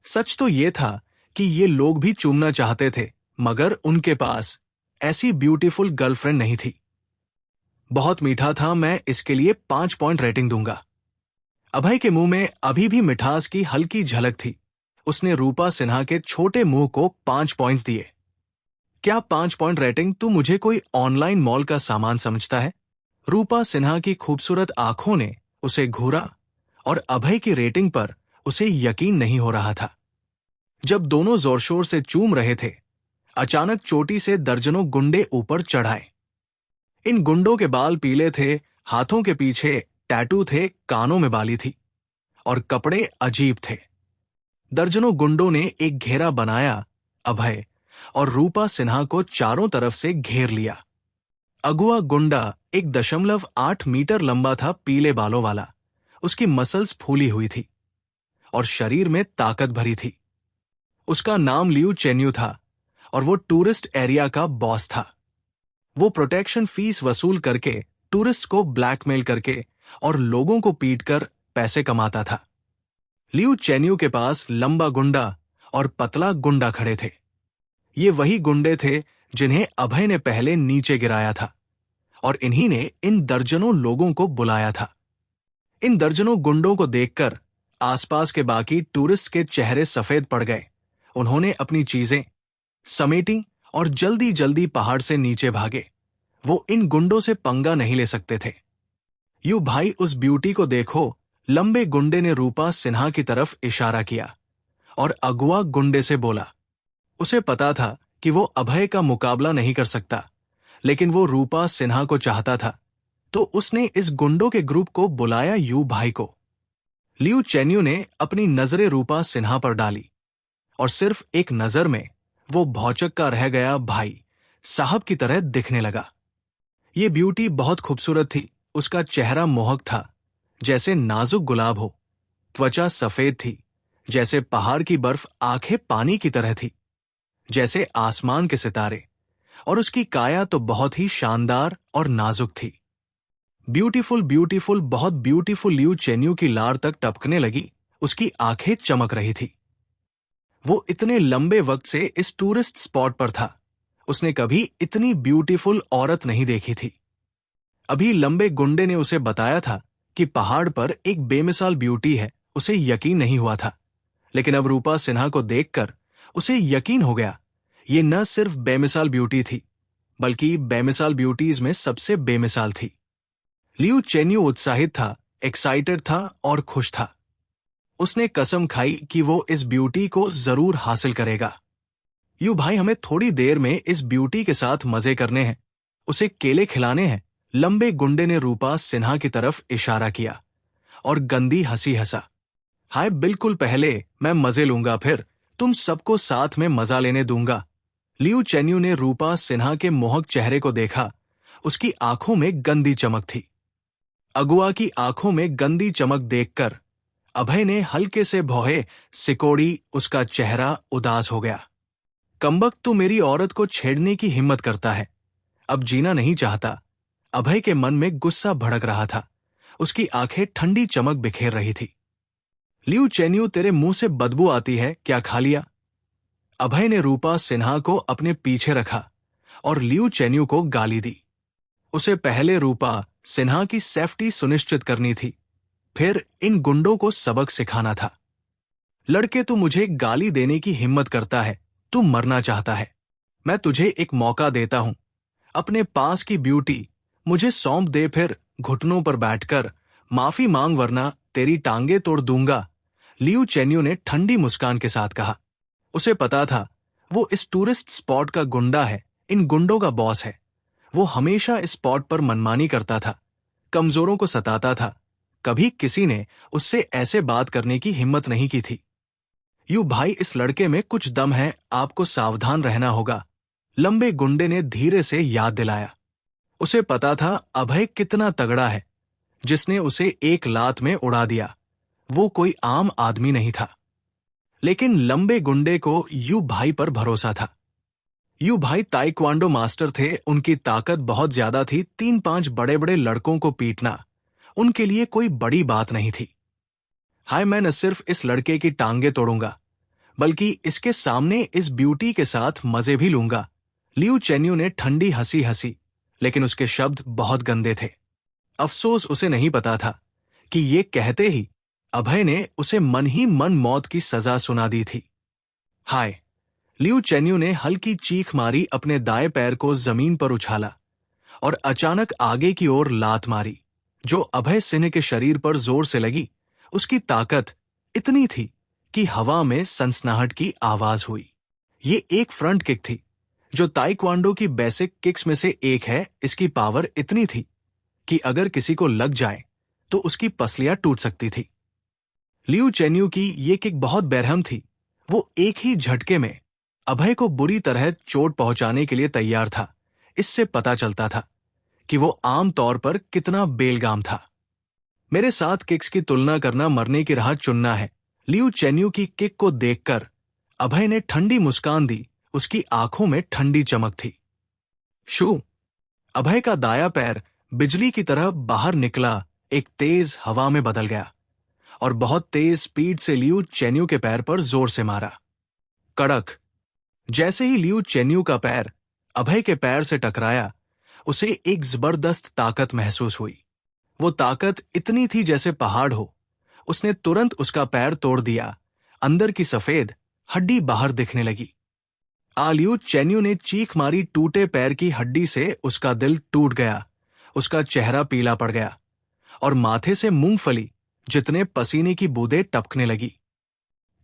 सच तो ये था कि ये लोग भी चूमना चाहते थे, मगर उनके पास ऐसी ब्यूटीफुल गर्लफ्रेंड नहीं थी। बहुत मीठा था, मैं इसके लिए 5 पॉइंट रेटिंग दूंगा। अभय के मुंह में अभी भी मिठास की हल्की झलक थी। उसने रूपा सिन्हा के छोटे मुंह को 5 पॉइंट्स दिए। क्या 5 पॉइंट रेटिंग? तू मुझे कोई ऑनलाइन मॉल का सामान समझता है? रूपा सिन्हा की खूबसूरत आंखों ने उसे घूरा और अभय की रेटिंग पर उसे यकीन नहीं हो रहा था। जब दोनों जोरशोर से चूम रहे थे, अचानक चोटी से दर्जनों गुंडे ऊपर चढ़ाए। इन गुंडों के बाल पीले थे, हाथों के पीछे टैटू थे, कानों में बाली थी और कपड़े अजीब थे। दर्जनों गुंडों ने एक घेरा बनाया, अभय और रूपा सिन्हा को चारों तरफ से घेर लिया। अगुआ गुंडा 1.8 मीटर लंबा था, पीले बालों वाला। उसकी मसल्स फूली हुई थी और शरीर में ताकत भरी थी। उसका नाम लियू चेन्यू था और वो टूरिस्ट एरिया का बॉस था। वो प्रोटेक्शन फीस वसूल करके, टूरिस्ट को ब्लैकमेल करके और लोगों को पीटकर पैसे कमाता था। लियू चेन्यू के पास लंबा गुंडा और पतला गुंडा खड़े थे। ये वही गुंडे थे जिन्हें अभय ने पहले नीचे गिराया था और इन्हीं ने इन दर्जनों लोगों को बुलाया था। इन दर्जनों गुंडों को देखकर आसपास के बाकी टूरिस्ट के चेहरे सफेद पड़ गए। उन्होंने अपनी चीजें समेटी और जल्दी जल्दी पहाड़ से नीचे भागे। वो इन गुंडों से पंगा नहीं ले सकते थे। यू भाई, उस ब्यूटी को देखो। लंबे गुंडे ने रूपा सिन्हा की तरफ इशारा किया और अगुआ गुंडे से बोला। उसे पता था कि वो अभय का मुकाबला नहीं कर सकता, लेकिन वो रूपा सिन्हा को चाहता था, तो उसने इस गुंडों के ग्रुप को बुलाया यू भाई को। लियू चेन्यू ने अपनी नजरें रूपा सिन्हा पर डाली और सिर्फ एक नजर में वो भौचक्का रह गया। भाई साहब की तरह दिखने लगा। ये ब्यूटी बहुत खूबसूरत थी। उसका चेहरा मोहक था, जैसे नाजुक गुलाब हो। त्वचा सफेद थी, जैसे पहाड़ की बर्फ। आंखें पानी की तरह थी, जैसे आसमान के सितारे। और उसकी काया तो बहुत ही शानदार और नाजुक थी। ब्यूटीफुल, ब्यूटीफुल, बहुत ब्यूटीफुल। लियू चेन्यू की लार तक टपकने लगी। उसकी आंखें चमक रही थी। वो इतने लंबे वक्त से इस टूरिस्ट स्पॉट पर था। उसने कभी इतनी ब्यूटीफुल औरत नहीं देखी थी। अभी लंबे गुंडे ने उसे बताया था कि पहाड़ पर एक बेमिसाल ब्यूटी है उसे यकीन नहीं हुआ था, लेकिन अब रूपा सिन्हा को देखकर उसे यकीन हो गया। ये न सिर्फ बेमिसाल ब्यूटी थी, बल्कि बेमिसाल ब्यूटीज में सबसे बेमिसाल थी। लियू चेन्यू उत्साहित था, एक्साइटेड था और खुश था। उसने कसम खाई कि वो इस ब्यूटी को जरूर हासिल करेगा। यू भाई, हमें थोड़ी देर में इस ब्यूटी के साथ मजे करने हैं, उसे केले खिलाने हैं। लंबे गुंडे ने रूपा सिन्हा की तरफ इशारा किया और गंदी हंसी हंसा। हाय, बिल्कुल, पहले मैं मजे लूंगा, फिर तुम सबको साथ में मजा लेने दूंगा। लियू चेन्यू ने रूपा सिन्हा के मोहक चेहरे को देखा। उसकी आंखों में गंदी चमक थी। अगुआ की आंखों में गंदी चमक देखकर अभय ने हल्के से भौहे सिकोड़ी। उसका चेहरा उदास हो गया। कमबख्त, तू मेरी औरत को छेड़ने की हिम्मत करता है, अब जीना नहीं चाहता। अभय के मन में गुस्सा भड़क रहा था। उसकी आंखें ठंडी चमक बिखेर रही थी। लियू चेन्यू, तेरे मुंह से बदबू आती है, क्या खा लिया? अभय ने रूपा सिन्हा को अपने पीछे रखा और लियू चेन्यू को गाली दी। उसे पहले रूपा सिन्हा की सेफ्टी सुनिश्चित करनी थी, फिर इन गुंडों को सबक सिखाना था। लड़के, तू मुझे गाली देने की हिम्मत करता है, तू मरना चाहता है। मैं तुझे एक मौका देता हूं, अपने पास की ब्यूटी मुझे सौंप दे, फिर घुटनों पर बैठकर माफी मांग, वरना तेरी टांगे तोड़ दूंगा। लियू चेन्यू ने ठंडी मुस्कान के साथ कहा। उसे पता था वो इस टूरिस्ट स्पॉट का गुंडा है, इन गुंडों का बॉस है। वो हमेशा इस स्पॉट पर मनमानी करता था, कमजोरों को सताता था। कभी किसी ने उससे ऐसे बात करने की हिम्मत नहीं की थी। यू भाई, इस लड़के में कुछ दम है, आपको सावधान रहना होगा, लंबे गुंडे ने धीरे से याद दिलाया। उसे पता था अभय कितना तगड़ा है, जिसने उसे एक लात में उड़ा दिया। वो कोई आम आदमी नहीं था। लेकिन लंबे गुंडे को यू भाई पर भरोसा था। यू भाई ताइक्वांडो मास्टर थे, उनकी ताकत बहुत ज्यादा थी। 3-5 बड़े बड़े लड़कों को पीटना उनके लिए कोई बड़ी बात नहीं थी। हाय, मैं न सिर्फ इस लड़के की टांगे तोड़ूंगा, बल्कि इसके सामने इस ब्यूटी के साथ मजे भी लूंगा। लियू चेन्यू ने ठंडी हंसी हंसी, लेकिन उसके शब्द बहुत गंदे थे। अफसोस उसे नहीं पता था कि ये कहते ही अभय ने उसे मन ही मन मौत की सजा सुना दी थी। हाय, लियू चेन्यू ने हल्की चीख मारी, अपने दाएं पैर को जमीन पर उछाला और अचानक आगे की ओर लात मारी, जो अभय सिन्हा के शरीर पर जोर से लगी। उसकी ताकत इतनी थी कि हवा में सनसनाहट की आवाज हुई। ये एक फ्रंट किक थी, जो ताइक्वांडो की बेसिक किक्स में से एक है। इसकी पावर इतनी थी कि अगर किसी को लग जाए तो उसकी पसलियां टूट सकती थी। लियू चेन्यू की ये किक बहुत बेरहम थी। वो एक ही झटके में अभय को बुरी तरह चोट पहुंचाने के लिए तैयार था। इससे पता चलता था कि वो आम तौर पर कितना बेलगाम था। मेरे साथ किक्स की तुलना करना मरने की राह चुनना है। लियू चेन्यू की किक को देखकर अभय ने ठंडी मुस्कान दी। उसकी आंखों में ठंडी चमक थी। शू! अभय का दाया पैर बिजली की तरह बाहर निकला, एक तेज हवा में बदल गया और बहुत तेज स्पीड से लियू चेन्यू के पैर पर जोर से मारा। कड़क! जैसे ही लियू चेन्यू का पैर अभय के पैर से टकराया, उसे एक जबरदस्त ताकत महसूस हुई। वो ताकत इतनी थी जैसे पहाड़ हो। उसने तुरंत उसका पैर तोड़ दिया। अंदर की सफेद हड्डी बाहर दिखने लगी। लियू चेन्यू ने चीख मारी। टूटे पैर की हड्डी से उसका दिल टूट गया। उसका चेहरा पीला पड़ गया और माथे से मूंगफली जितने पसीने की बूंदें टपकने लगी।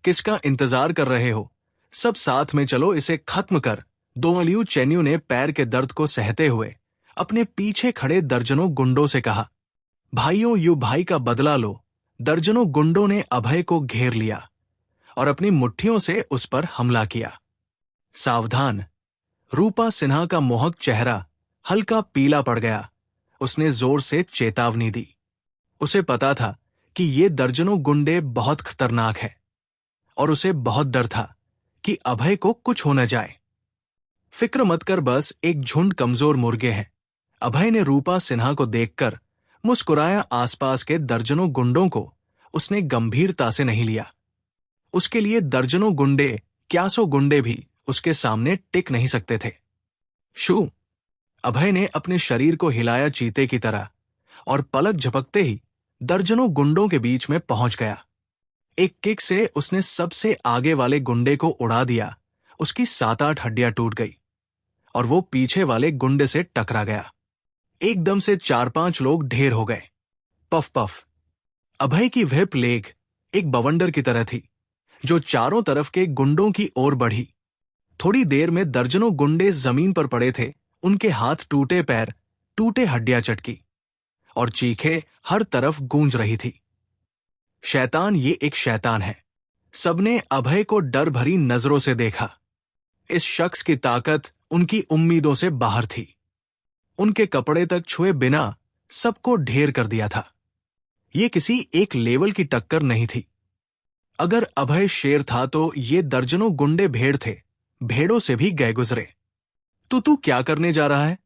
किसका इंतजार कर रहे हो? सब साथ में चलो, इसे खत्म कर दो। लियू चेन्यू ने पैर के दर्द को सहते हुए अपने पीछे खड़े दर्जनों गुंडों से कहा। भाइयों, यू भाई का बदला लो। दर्जनों गुंडों ने अभय को घेर लिया और अपनी मुट्ठियों से उस पर हमला किया। सावधान! रूपा सिन्हा का मोहक चेहरा हल्का पीला पड़ गया। उसने जोर से चेतावनी दी। उसे पता था कि ये दर्जनों गुंडे बहुत खतरनाक है और उसे बहुत डर था कि अभय को कुछ हो न जाए। फिक्र मत कर, बस एक झुंड कमजोर मुर्गे हैं। अभय ने रूपा सिन्हा को देखकर मुस्कुराया। आसपास के दर्जनों गुंडों को उसने गंभीरता से नहीं लिया। उसके लिए दर्जनों गुंडे, क्या सौ गुंडे भी उसके सामने टिक नहीं सकते थे। शू! अभय ने अपने शरीर को हिलाया चीते की तरह और पलक झपकते ही दर्जनों गुंडों के बीच में पहुंच गया। एक किक से उसने सबसे आगे वाले गुंडे को उड़ा दिया। उसकी 7-8 हड्डियां टूट गई और वो पीछे वाले गुंडे से टकरा गया। एकदम से 4-5 लोग ढेर हो गए। Puff puff. अभय की व्हिप लेग एक बवंडर की तरह थी जो चारों तरफ के गुंडों की ओर बढ़ी। थोड़ी देर में दर्जनों गुंडे जमीन पर पड़े थे। उनके हाथ टूटे, पैर टूटे, हड्डियां चटकी और चीखें हर तरफ गूंज रही थी। शैतान, ये एक शैतान है। सबने अभय को डर भरी नजरों से देखा। इस शख्स की ताकत उनकी उम्मीदों से बाहर थी। उनके कपड़े तक छुए बिना सबको ढेर कर दिया था। ये किसी एक लेवल की टक्कर नहीं थी। अगर अभय शेर था तो ये दर्जनों गुंडे भेड़ थे, भेड़ों से भी गए गुजरे। तो तू क्या करने जा रहा है?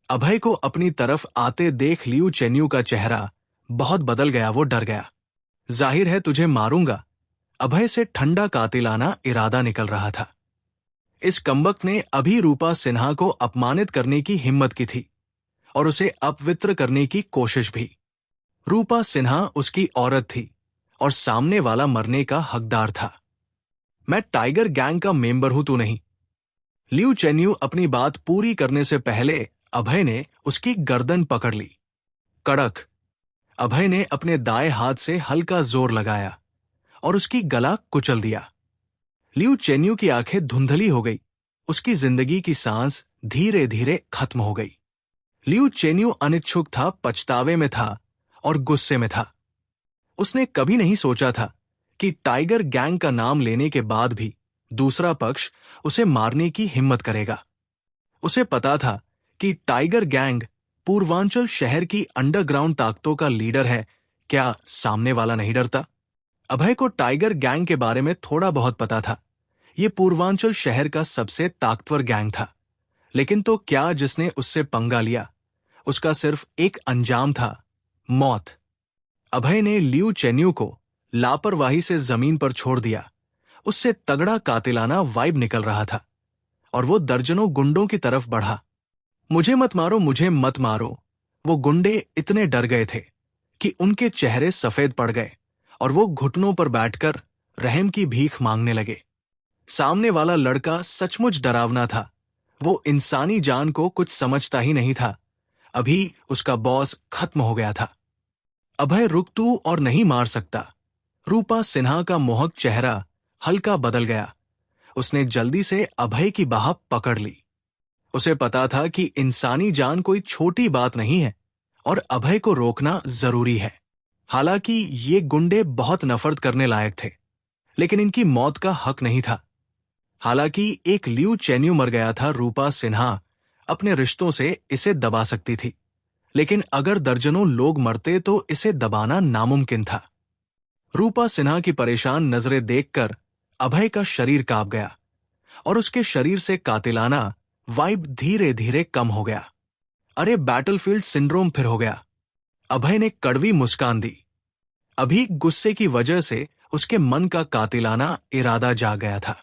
अभय को अपनी तरफ आते देख लियू चेन्यू का चेहरा बहुत बदल गया। वो डर गया। जाहिर है तुझे मारूंगा। अभय से ठंडा कातिलाना इरादा निकल रहा था। इस कमबख्त ने अभी रूपा सिन्हा को अपमानित करने की हिम्मत की थी और उसे अपवित्र करने की कोशिश भी। रूपा सिन्हा उसकी औरत थी और सामने वाला मरने का हकदार था। मैं टाइगर गैंग का मेंबर हूं, तू नहीं। लियू चेन्यू अपनी बात पूरी करने से पहले अभय ने उसकी गर्दन पकड़ ली। कड़क। अभय ने अपने दाएं हाथ से हल्का जोर लगाया और उसकी गला कुचल दिया। लियू चेन्यू की आंखें धुंधली हो गई। उसकी जिंदगी की सांस धीरे धीरे खत्म हो गई। लियू चेन्यू अनिच्छुक था, पछतावे में था और गुस्से में था। उसने कभी नहीं सोचा था कि टाइगर गैंग का नाम लेने के बाद भी दूसरा पक्ष उसे मारने की हिम्मत करेगा। उसे पता था कि टाइगर गैंग पूर्वांचल शहर की अंडरग्राउंड ताकतों का लीडर है। क्या सामने वाला नहीं डरता? अभय को टाइगर गैंग के बारे में थोड़ा बहुत पता था। यह पूर्वांचल शहर का सबसे ताकतवर गैंग था। लेकिन तो क्या जिसने उससे पंगा लिया, उसका सिर्फ एक अंजाम था, मौत। अभय ने लियू चेन्यू को लापरवाही से जमीन पर छोड़ दिया। उससे तगड़ा कातिलाना वाइब निकल रहा था और वो दर्जनों गुंडों की तरफ बढ़ा। मुझे मत मारो, मुझे मत मारो। वो गुंडे इतने डर गए थे कि उनके चेहरे सफेद पड़ गए और वो घुटनों पर बैठकर रहम की भीख मांगने लगे। सामने वाला लड़का सचमुच डरावना था। वो इंसानी जान को कुछ समझता ही नहीं था। अभी उसका बॉस खत्म हो गया था। अभय, रुक तू और नहीं मार सकता। रूपा सिन्हा का मोहक चेहरा हल्का बदल गया। उसने जल्दी से अभय की बाह पकड़ ली। उसे पता था कि इंसानी जान कोई छोटी बात नहीं है और अभय को रोकना जरूरी है। हालांकि ये गुंडे बहुत नफरत करने लायक थे, लेकिन इनकी मौत का हक नहीं था। हालांकि एक लियू चेन्यू मर गया था, रूपा सिन्हा अपने रिश्तों से इसे दबा सकती थी, लेकिन अगर दर्जनों लोग मरते तो इसे दबाना नामुमकिन था। रूपा सिन्हा की परेशान नजरें देखकर अभय का शरीर कांप गया और उसके शरीर से कातिलाना वाइब धीरे धीरे कम हो गया। अरे, बैटलफील्ड सिंड्रोम फिर हो गया। अभय ने कड़वी मुस्कान दी। अभी गुस्से की वजह से उसके मन का कातिलाना इरादा जाग गया था।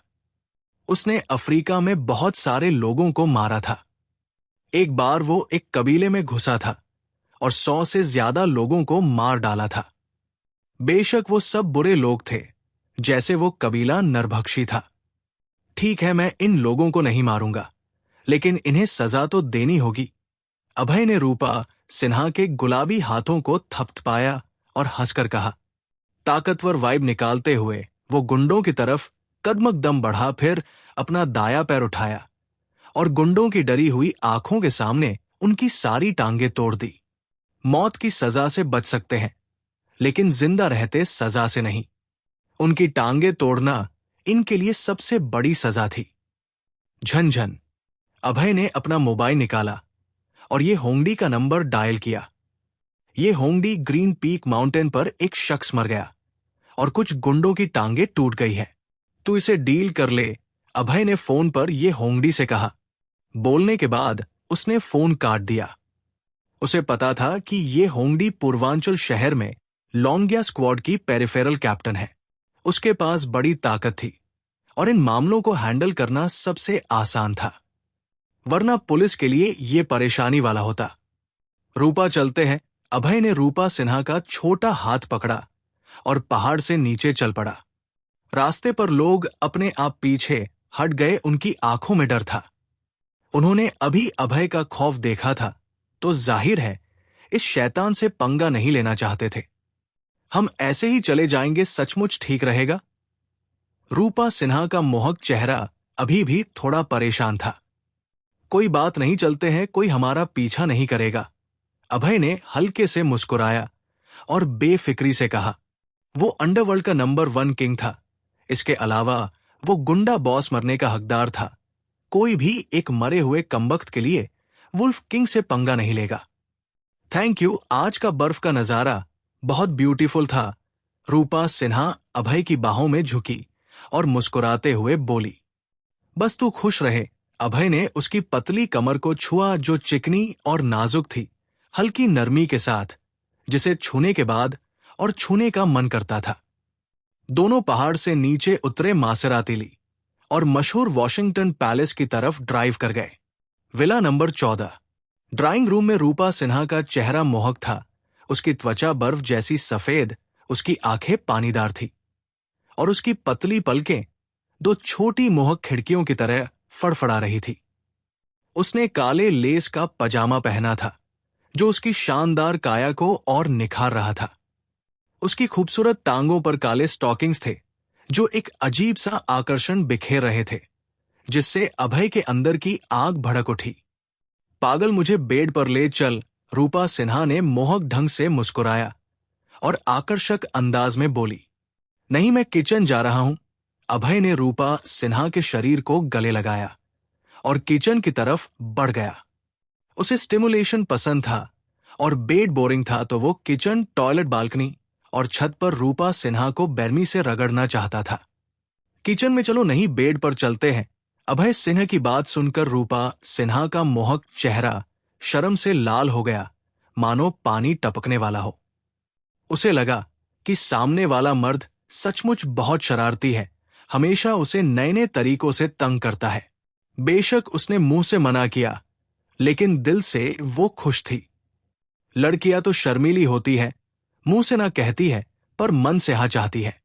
उसने अफ्रीका में बहुत सारे लोगों को मारा था। एक बार वो एक कबीले में घुसा था और 100 से ज्यादा लोगों को मार डाला था। बेशक वो सब बुरे लोग थे, जैसे वो कबीला नरभक्षी था। ठीक है, मैं इन लोगों को नहीं मारूंगा, लेकिन इन्हें सजा तो देनी होगी। अभय ने रूपा सिन्हा के गुलाबी हाथों को थपथपाया और हंसकर कहा। ताकतवर वाइब निकालते हुए वो गुंडों की तरफ कदमकदम बढ़ा, फिर अपना दाया पैर उठाया और गुंडों की डरी हुई आंखों के सामने उनकी सारी टांगें तोड़ दी। मौत की सजा से बच सकते हैं, लेकिन जिंदा रहते सजा से नहीं। उनकी टांगें तोड़ना इनके लिए सबसे बड़ी सजा थी। झनझन। अभय ने अपना मोबाइल निकाला और ये होंगडी का नंबर डायल किया। ये होंगडी ग्रीन पीक माउंटेन पर एक शख्स मर गया और कुछ गुंडों की टांगें टूट गई है। तू इसे डील कर ले, अभय ने फोन पर ये होंगडी से कहा। बोलने के बाद उसने फोन काट दिया। उसे पता था कि ये होंगडी पूर्वांचल शहर में लॉन्गिया स्क्वाड की पेरिफेरल कैप्टन है। उसके पास बड़ी ताकत थी और इन मामलों को हैंडल करना सबसे आसान था, वरना पुलिस के लिए यह परेशानी वाला होता। रूपा, चलते हैं, अभय ने रूपा सिन्हा का छोटा हाथ पकड़ा और पहाड़ से नीचे चल पड़ा। रास्ते पर लोग अपने आप पीछे हट गए, उनकी आंखों में डर था। उन्होंने अभी अभय का खौफ देखा था, तो जाहिर है इस शैतान से पंगा नहीं लेना चाहते थे। हम ऐसे ही चले जाएंगे, सचमुच ठीक रहेगा? रूपा सिन्हा का मोहक चेहरा अभी भी थोड़ा परेशान था। कोई बात नहीं, चलते हैं, कोई हमारा पीछा नहीं करेगा। अभय ने हल्के से मुस्कुराया और बेफिक्री से कहा। वो अंडरवर्ल्ड का नंबर 1 किंग था। इसके अलावा वो गुंडा बॉस मरने का हकदार था। कोई भी एक मरे हुए कमबख्त के लिए वुल्फ किंग से पंगा नहीं लेगा। थैंक यू, आज का बर्फ का नजारा बहुत ब्यूटीफुल था। रूपा सिन्हा अभय की बाहों में झुकी और मुस्कुराते हुए बोली। बस तू खुश रहे। अभय ने उसकी पतली कमर को छुआ, जो चिकनी और नाजुक थी, हल्की नरमी के साथ, जिसे छूने के बाद और छूने का मन करता था। दोनों पहाड़ से नीचे उतरे मासेरातीली और मशहूर वॉशिंगटन पैलेस की तरफ ड्राइव कर गए। Villa number 14। ड्राइंग रूम में रूपा सिन्हा का चेहरा मोहक था। उसकी त्वचा बर्फ जैसी सफेद, उसकी आंखें पानीदार थी और उसकी पतली पलकें 2 छोटी मोहक खिड़कियों की तरह फड़फड़ा रही थी। उसने काले लेस का पजामा पहना था, जो उसकी शानदार काया को और निखार रहा था। उसकी खूबसूरत टांगों पर काले स्टॉकिंग्स थे, जो एक अजीब सा आकर्षण बिखेर रहे थे, जिससे अभय के अंदर की आग भड़क उठी। पागल, मुझे बेड पर ले चल, रूपा सिन्हा ने मोहक ढंग से मुस्कुराया और आकर्षक अंदाज में बोली। नहीं, मैं किचन जा रहा हूं। अभय ने रूपा सिन्हा के शरीर को गले लगाया और किचन की तरफ बढ़ गया। उसे स्टिमुलेशन पसंद था और बेड बोरिंग था, तो वो किचन, टॉयलेट, बालकनी और छत पर रूपा सिन्हा को बेरमी से रगड़ना चाहता था। किचन में चलो, नहीं बेड पर चलते हैं। अभय सिन्हा की बात सुनकर रूपा सिन्हा का मोहक चेहरा शर्म से लाल हो गया, मानो पानी टपकने वाला हो। उसे लगा कि सामने वाला मर्द सचमुच बहुत शरारती है, हमेशा उसे नए नए तरीकों से तंग करता है। बेशक उसने मुंह से मना किया, लेकिन दिल से वो खुश थी। लड़कियां तो शर्मीली होती है, मुंह से ना कहती है पर मन से हाँ चाहती है।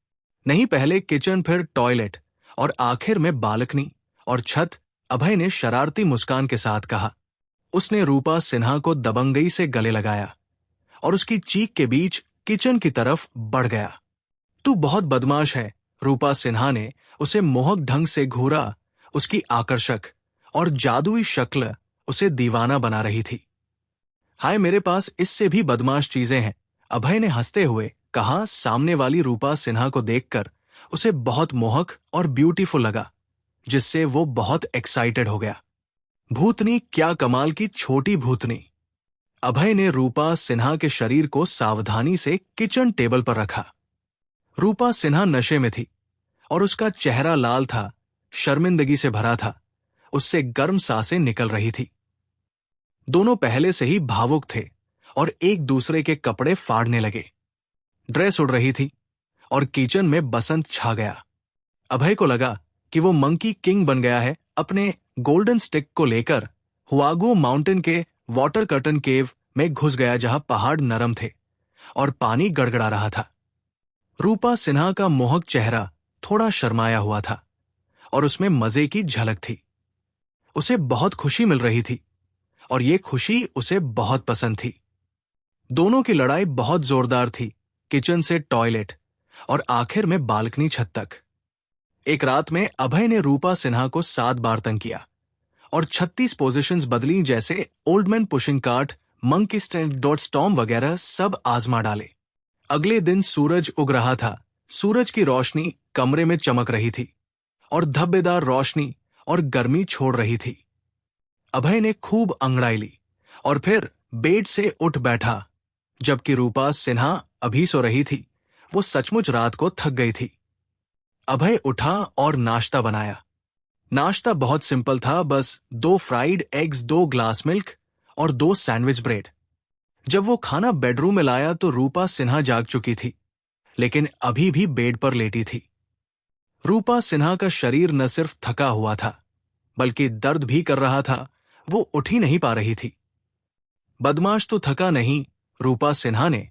नहीं, पहले किचन, फिर टॉयलेट और आखिर में बालकनी और छत, अभय ने शरारती मुस्कान के साथ कहा। उसने रूपा सिन्हा को दबंगई से गले लगाया और उसकी चीख के बीच किचन की तरफ बढ़ गया। तू बहुत बदमाश है, रूपा सिन्हा ने उसे मोहक ढंग से घूरा। उसकी आकर्षक और जादुई शक्ल उसे दीवाना बना रही थी। हाय, मेरे पास इससे भी बदमाश चीजें हैं, अभय ने हंसते हुए कहा। सामने वाली रूपा सिन्हा को देखकर उसे बहुत मोहक और ब्यूटीफुल लगा, जिससे वो बहुत एक्साइटेड हो गया। भूतनी, क्या कमाल की छोटी भूतनी। अभय ने रूपा सिन्हा के शरीर को सावधानी से किचन टेबल पर रखा। रूपा सिन्हा नशे में थी और उसका चेहरा लाल था, शर्मिंदगी से भरा था। उससे गर्म सांसें निकल रही थी। दोनों पहले से ही भावुक थे और एक दूसरे के कपड़े फाड़ने लगे। ड्रेस उड़ रही थी और किचन में बसंत छा गया। अभय को लगा कि वो मंकी किंग बन गया है। अपने गोल्डन स्टिक को लेकर हुआगो माउंटेन के वाटर कर्टन केव में घुस गया, जहां पहाड़ नरम थे और पानी गड़गड़ा रहा था। रूपा सिन्हा का मोहक चेहरा थोड़ा शर्माया हुआ था और उसमें मजे की झलक थी। उसे बहुत खुशी मिल रही थी और ये खुशी उसे बहुत पसंद थी। दोनों की लड़ाई बहुत जोरदार थी, किचन से टॉयलेट और आखिर में बालकनी छत तक। एक रात में अभय ने रूपा सिन्हा को 7 बार तंग किया और 36 पोजीशंस बदली, जैसे old man pushing cart, monkey dot storm वगैरह सब आजमा डाले। अगले दिन सूरज उग रहा था। सूरज की रोशनी कमरे में चमक रही थी और धब्बेदार रोशनी और गर्मी छोड़ रही थी। अभय ने खूब अंगड़ाई ली और फिर बेड से उठ बैठा, जबकि रूपा सिन्हा अभी सो रही थी। वो सचमुच रात को थक गई थी। अभय उठा और नाश्ता बनाया। नाश्ता बहुत सिंपल था, बस 2 फ्राइड एग्स, 2 ग्लास मिल्क और 2 सैंडविच ब्रेड। जब वो खाना बेडरूम में लाया तो रूपा सिन्हा जाग चुकी थी, लेकिन अभी भी बेड पर लेटी थी। रूपा सिन्हा का शरीर न सिर्फ थका हुआ था, बल्कि दर्द भी कर रहा था। वो उठ ही नहीं पा रही थी। बदमाश तो थका नहीं, रूपा सिन्हा ने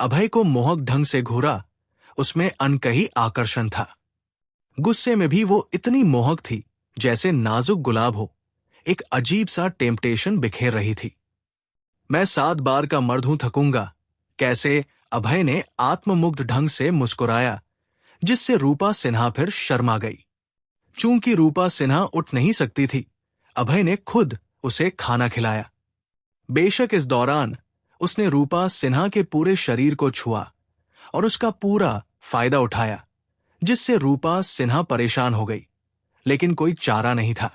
अभय को मोहक ढंग से घूरा, उसमें अनकही आकर्षण था। गुस्से में भी वो इतनी मोहक थी जैसे नाजुक गुलाब हो। एक अजीब सा टेम्पटेशन बिखेर रही थी। मैं 7 बार का मर्द हूं, थकूंगा, कैसे अभय ने आत्ममुग्ध ढंग से मुस्कुराया, जिससे रूपा सिन्हा फिर शर्मा गई। चूंकि रूपा सिन्हा उठ नहीं सकती थी, अभय ने खुद उसे खाना खिलाया। बेशक इस दौरान उसने रूपा सिन्हा के पूरे शरीर को छुआ और उसका पूरा फायदा उठाया, जिससे रूपा सिन्हा परेशान हो गई, लेकिन कोई चारा नहीं था।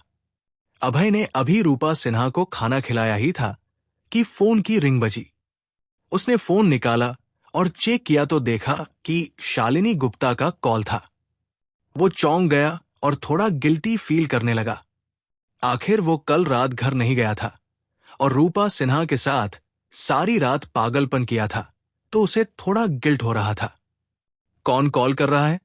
अभय ने अभी रूपा सिन्हा को खाना खिलाया ही था कि फोन की रिंग बजी। उसने फोन निकाला और चेक किया तो देखा कि शालिनी गुप्ता का कॉल था। वो चौंक गया और थोड़ा गिल्टी फील करने लगा। आखिर वो कल रात घर नहीं गया था और रूपा सिन्हा के साथ सारी रात पागलपन किया था, तो उसे थोड़ा गिल्ट हो रहा था। कौन कॉल कर रहा है?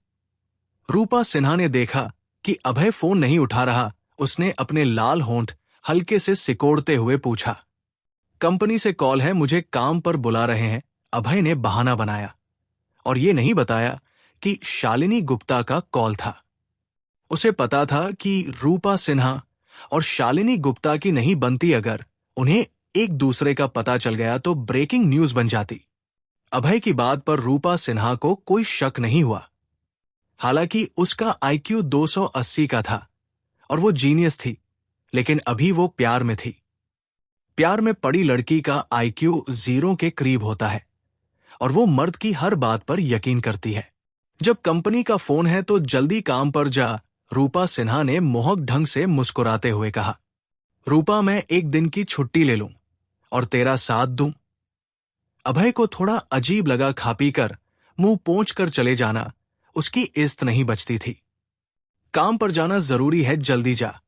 रूपा सिन्हा ने देखा कि अभय फोन नहीं उठा रहा। उसने अपने लाल होंठ हल्के से सिकोड़ते हुए पूछा। कंपनी से कॉल है, मुझे काम पर बुला रहे हैं, अभय ने बहाना बनाया और ये नहीं बताया कि शालिनी गुप्ता का कॉल था। उसे पता था कि रूपा सिन्हा और शालिनी गुप्ता की नहीं बनती। अगर उन्हें एक दूसरे का पता चल गया तो ब्रेकिंग न्यूज बन जाती। अभय की बात पर रूपा सिन्हा को कोई शक नहीं हुआ। हालांकि उसका IQ 280 का था और वो जीनियस थी, लेकिन अभी वो प्यार में थी। प्यार में पड़ी लड़की का IQ 0 के करीब होता है और वो मर्द की हर बात पर यकीन करती है। जब कंपनी का फोन है तो जल्दी काम पर जा, रूपा सिन्हा ने मोहक ढंग से मुस्कुराते हुए कहा। रूपा, मैं एक दिन की छुट्टी ले लूं और तेरा साथ दूं। अभय को थोड़ा अजीब लगा। खा पी कर मुंह पोंछ कर चले जाना उसकी इज्जत नहीं बचती थी। काम पर जाना जरूरी है, जल्दी जा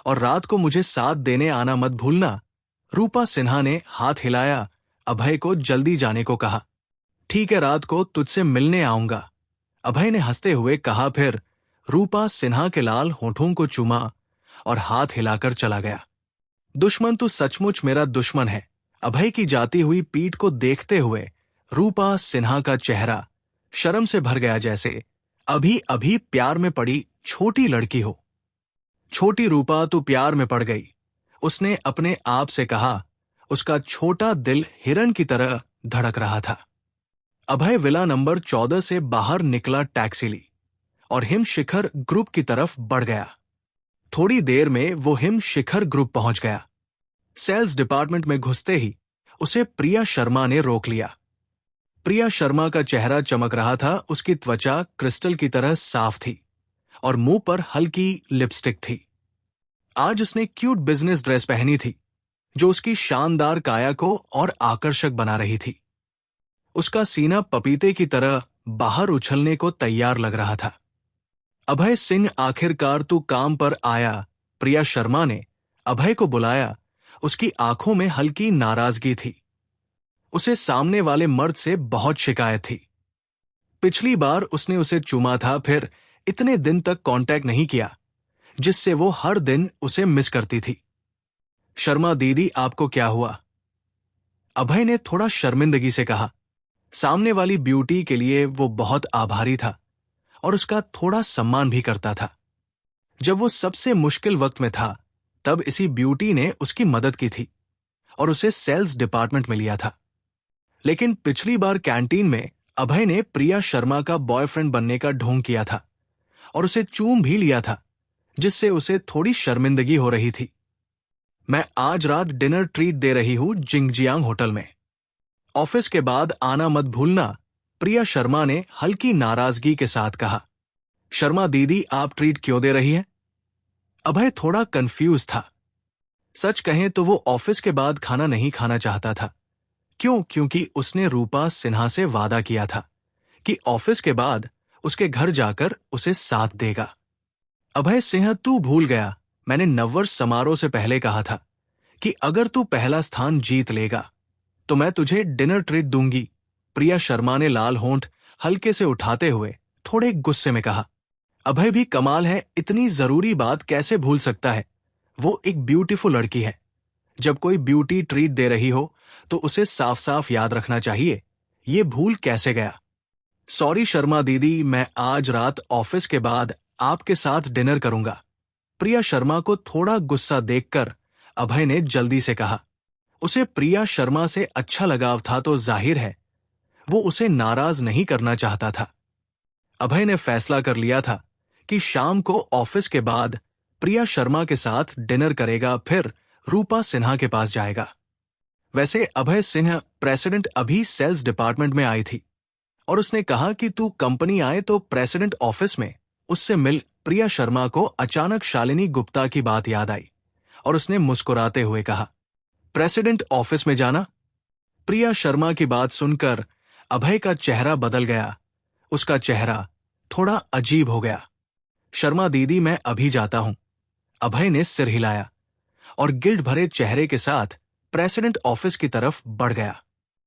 और रात को मुझे साथ देने आना मत भूलना। रूपा सिन्हा ने हाथ हिलाया, अभय को जल्दी जाने को कहा। ठीक है, रात को तुझसे मिलने आऊंगा, अभय ने हंसते हुए कहा। फिर रूपा सिन्हा के लाल होठों को चूमा और हाथ हिलाकर चला गया। दुश्मन तू सचमुच मेरा दुश्मन है। अभय की जाती हुई पीठ को देखते हुए रूपा सिन्हा का चेहरा शर्म से भर गया, जैसे अभी अभी प्यार में पड़ी छोटी लड़की हो। छोटी रूपा, तू प्यार में पड़ गई, उसने अपने आप से कहा। उसका छोटा दिल हिरन की तरह धड़क रहा था। अभय विला नंबर 14 से बाहर निकला, टैक्सी ली और हिम शिखर ग्रुप की तरफ बढ़ गया। थोड़ी देर में वो हिम शिखर ग्रुप पहुंच गया। सेल्स डिपार्टमेंट में घुसते ही उसे प्रिया शर्मा ने रोक लिया। प्रिया शर्मा का चेहरा चमक रहा था। उसकी त्वचा क्रिस्टल की तरह साफ थी और मुंह पर हल्की लिपस्टिक थी। आज उसने क्यूट बिजनेस ड्रेस पहनी थी जो उसकी शानदार काया को और आकर्षक बना रही थी। उसका सीना पपीते की तरह बाहर उछलने को तैयार लग रहा था। अभय सिंह, आखिरकार तू काम पर आया, प्रिया शर्मा ने अभय को बुलाया। उसकी आंखों में हल्की नाराजगी थी। उसे सामने वाले मर्द से बहुत शिकायत थी। पिछली बार उसने उसे चूमा था, फिर इतने दिन तक कांटेक्ट नहीं किया, जिससे वो हर दिन उसे मिस करती थी। शर्मा दीदी, आपको क्या हुआ? अभय ने थोड़ा शर्मिंदगी से कहा। सामने वाली ब्यूटी के लिए वो बहुत आभारी था और उसका थोड़ा सम्मान भी करता था। जब वो सबसे मुश्किल वक्त में था, तब इसी ब्यूटी ने उसकी मदद की थी और उसे सेल्स डिपार्टमेंट में लिया था। लेकिन पिछली बार कैंटीन में अभय ने प्रिया शर्मा का बॉयफ्रेंड बनने का ढोंग किया था और उसे चूम भी लिया था, जिससे उसे थोड़ी शर्मिंदगी हो रही थी। मैं आज रात डिनर ट्रीट दे रही हूं जिंगजियांग होटल में, ऑफिस के बाद आना मत भूलना, प्रिया शर्मा ने हल्की नाराजगी के साथ कहा। शर्मा दीदी, आप ट्रीट क्यों दे रही हैं? अभय थोड़ा कंफ्यूज था। सच कहें तो वो ऑफिस के बाद खाना नहीं खाना चाहता था। क्यों? क्योंकि उसने रूपा सिन्हा से वादा किया था कि ऑफिस के बाद उसके घर जाकर उसे साथ देगा। अभय सिंह, तू भूल गया, मैंने नववर्ष समारोह से पहले कहा था कि अगर तू पहला स्थान जीत लेगा तो मैं तुझे डिनर ट्रीट दूंगी, प्रिया शर्मा ने लाल होंठ हल्के से उठाते हुए थोड़े गुस्से में कहा। अभय भी कमाल है, इतनी जरूरी बात कैसे भूल सकता है? वो एक ब्यूटीफुल लड़की है जब कोई ब्यूटी ट्रीट दे रही हो तो उसे साफ साफ याद रखना चाहिए, ये भूल कैसे गया। सॉरी शर्मा दीदी, मैं आज रात ऑफिस के बाद आपके साथ डिनर करूंगा। प्रिया शर्मा को थोड़ा गुस्सा देखकर अभय ने जल्दी से कहा। उसे प्रिया शर्मा से अच्छा लगाव था तो जाहिर है वो उसे नाराज नहीं करना चाहता था। अभय ने फैसला कर लिया था कि शाम को ऑफिस के बाद प्रिया शर्मा के साथ डिनर करेगा, फिर रूपा सिन्हा के पास जाएगा। वैसे अभय सिन्हा प्रेसिडेंट अभी सेल्स डिपार्टमेंट में आई थी और उसने कहा कि तू कंपनी आए तो प्रेसिडेंट ऑफिस में उससे मिल। प्रिया शर्मा को अचानक शालिनी गुप्ता की बात याद आई और उसने मुस्कुराते हुए कहा, प्रेसिडेंट ऑफिस में जाना। प्रिया शर्मा की बात सुनकर अभय का चेहरा बदल गया। उसका चेहरा थोड़ा अजीब हो गया। शर्मा दीदी, मैं अभी जाता हूं। अभय ने सिर हिलाया और गिल्ट भरे चेहरे के साथ प्रेसिडेंट ऑफिस की तरफ बढ़ गया।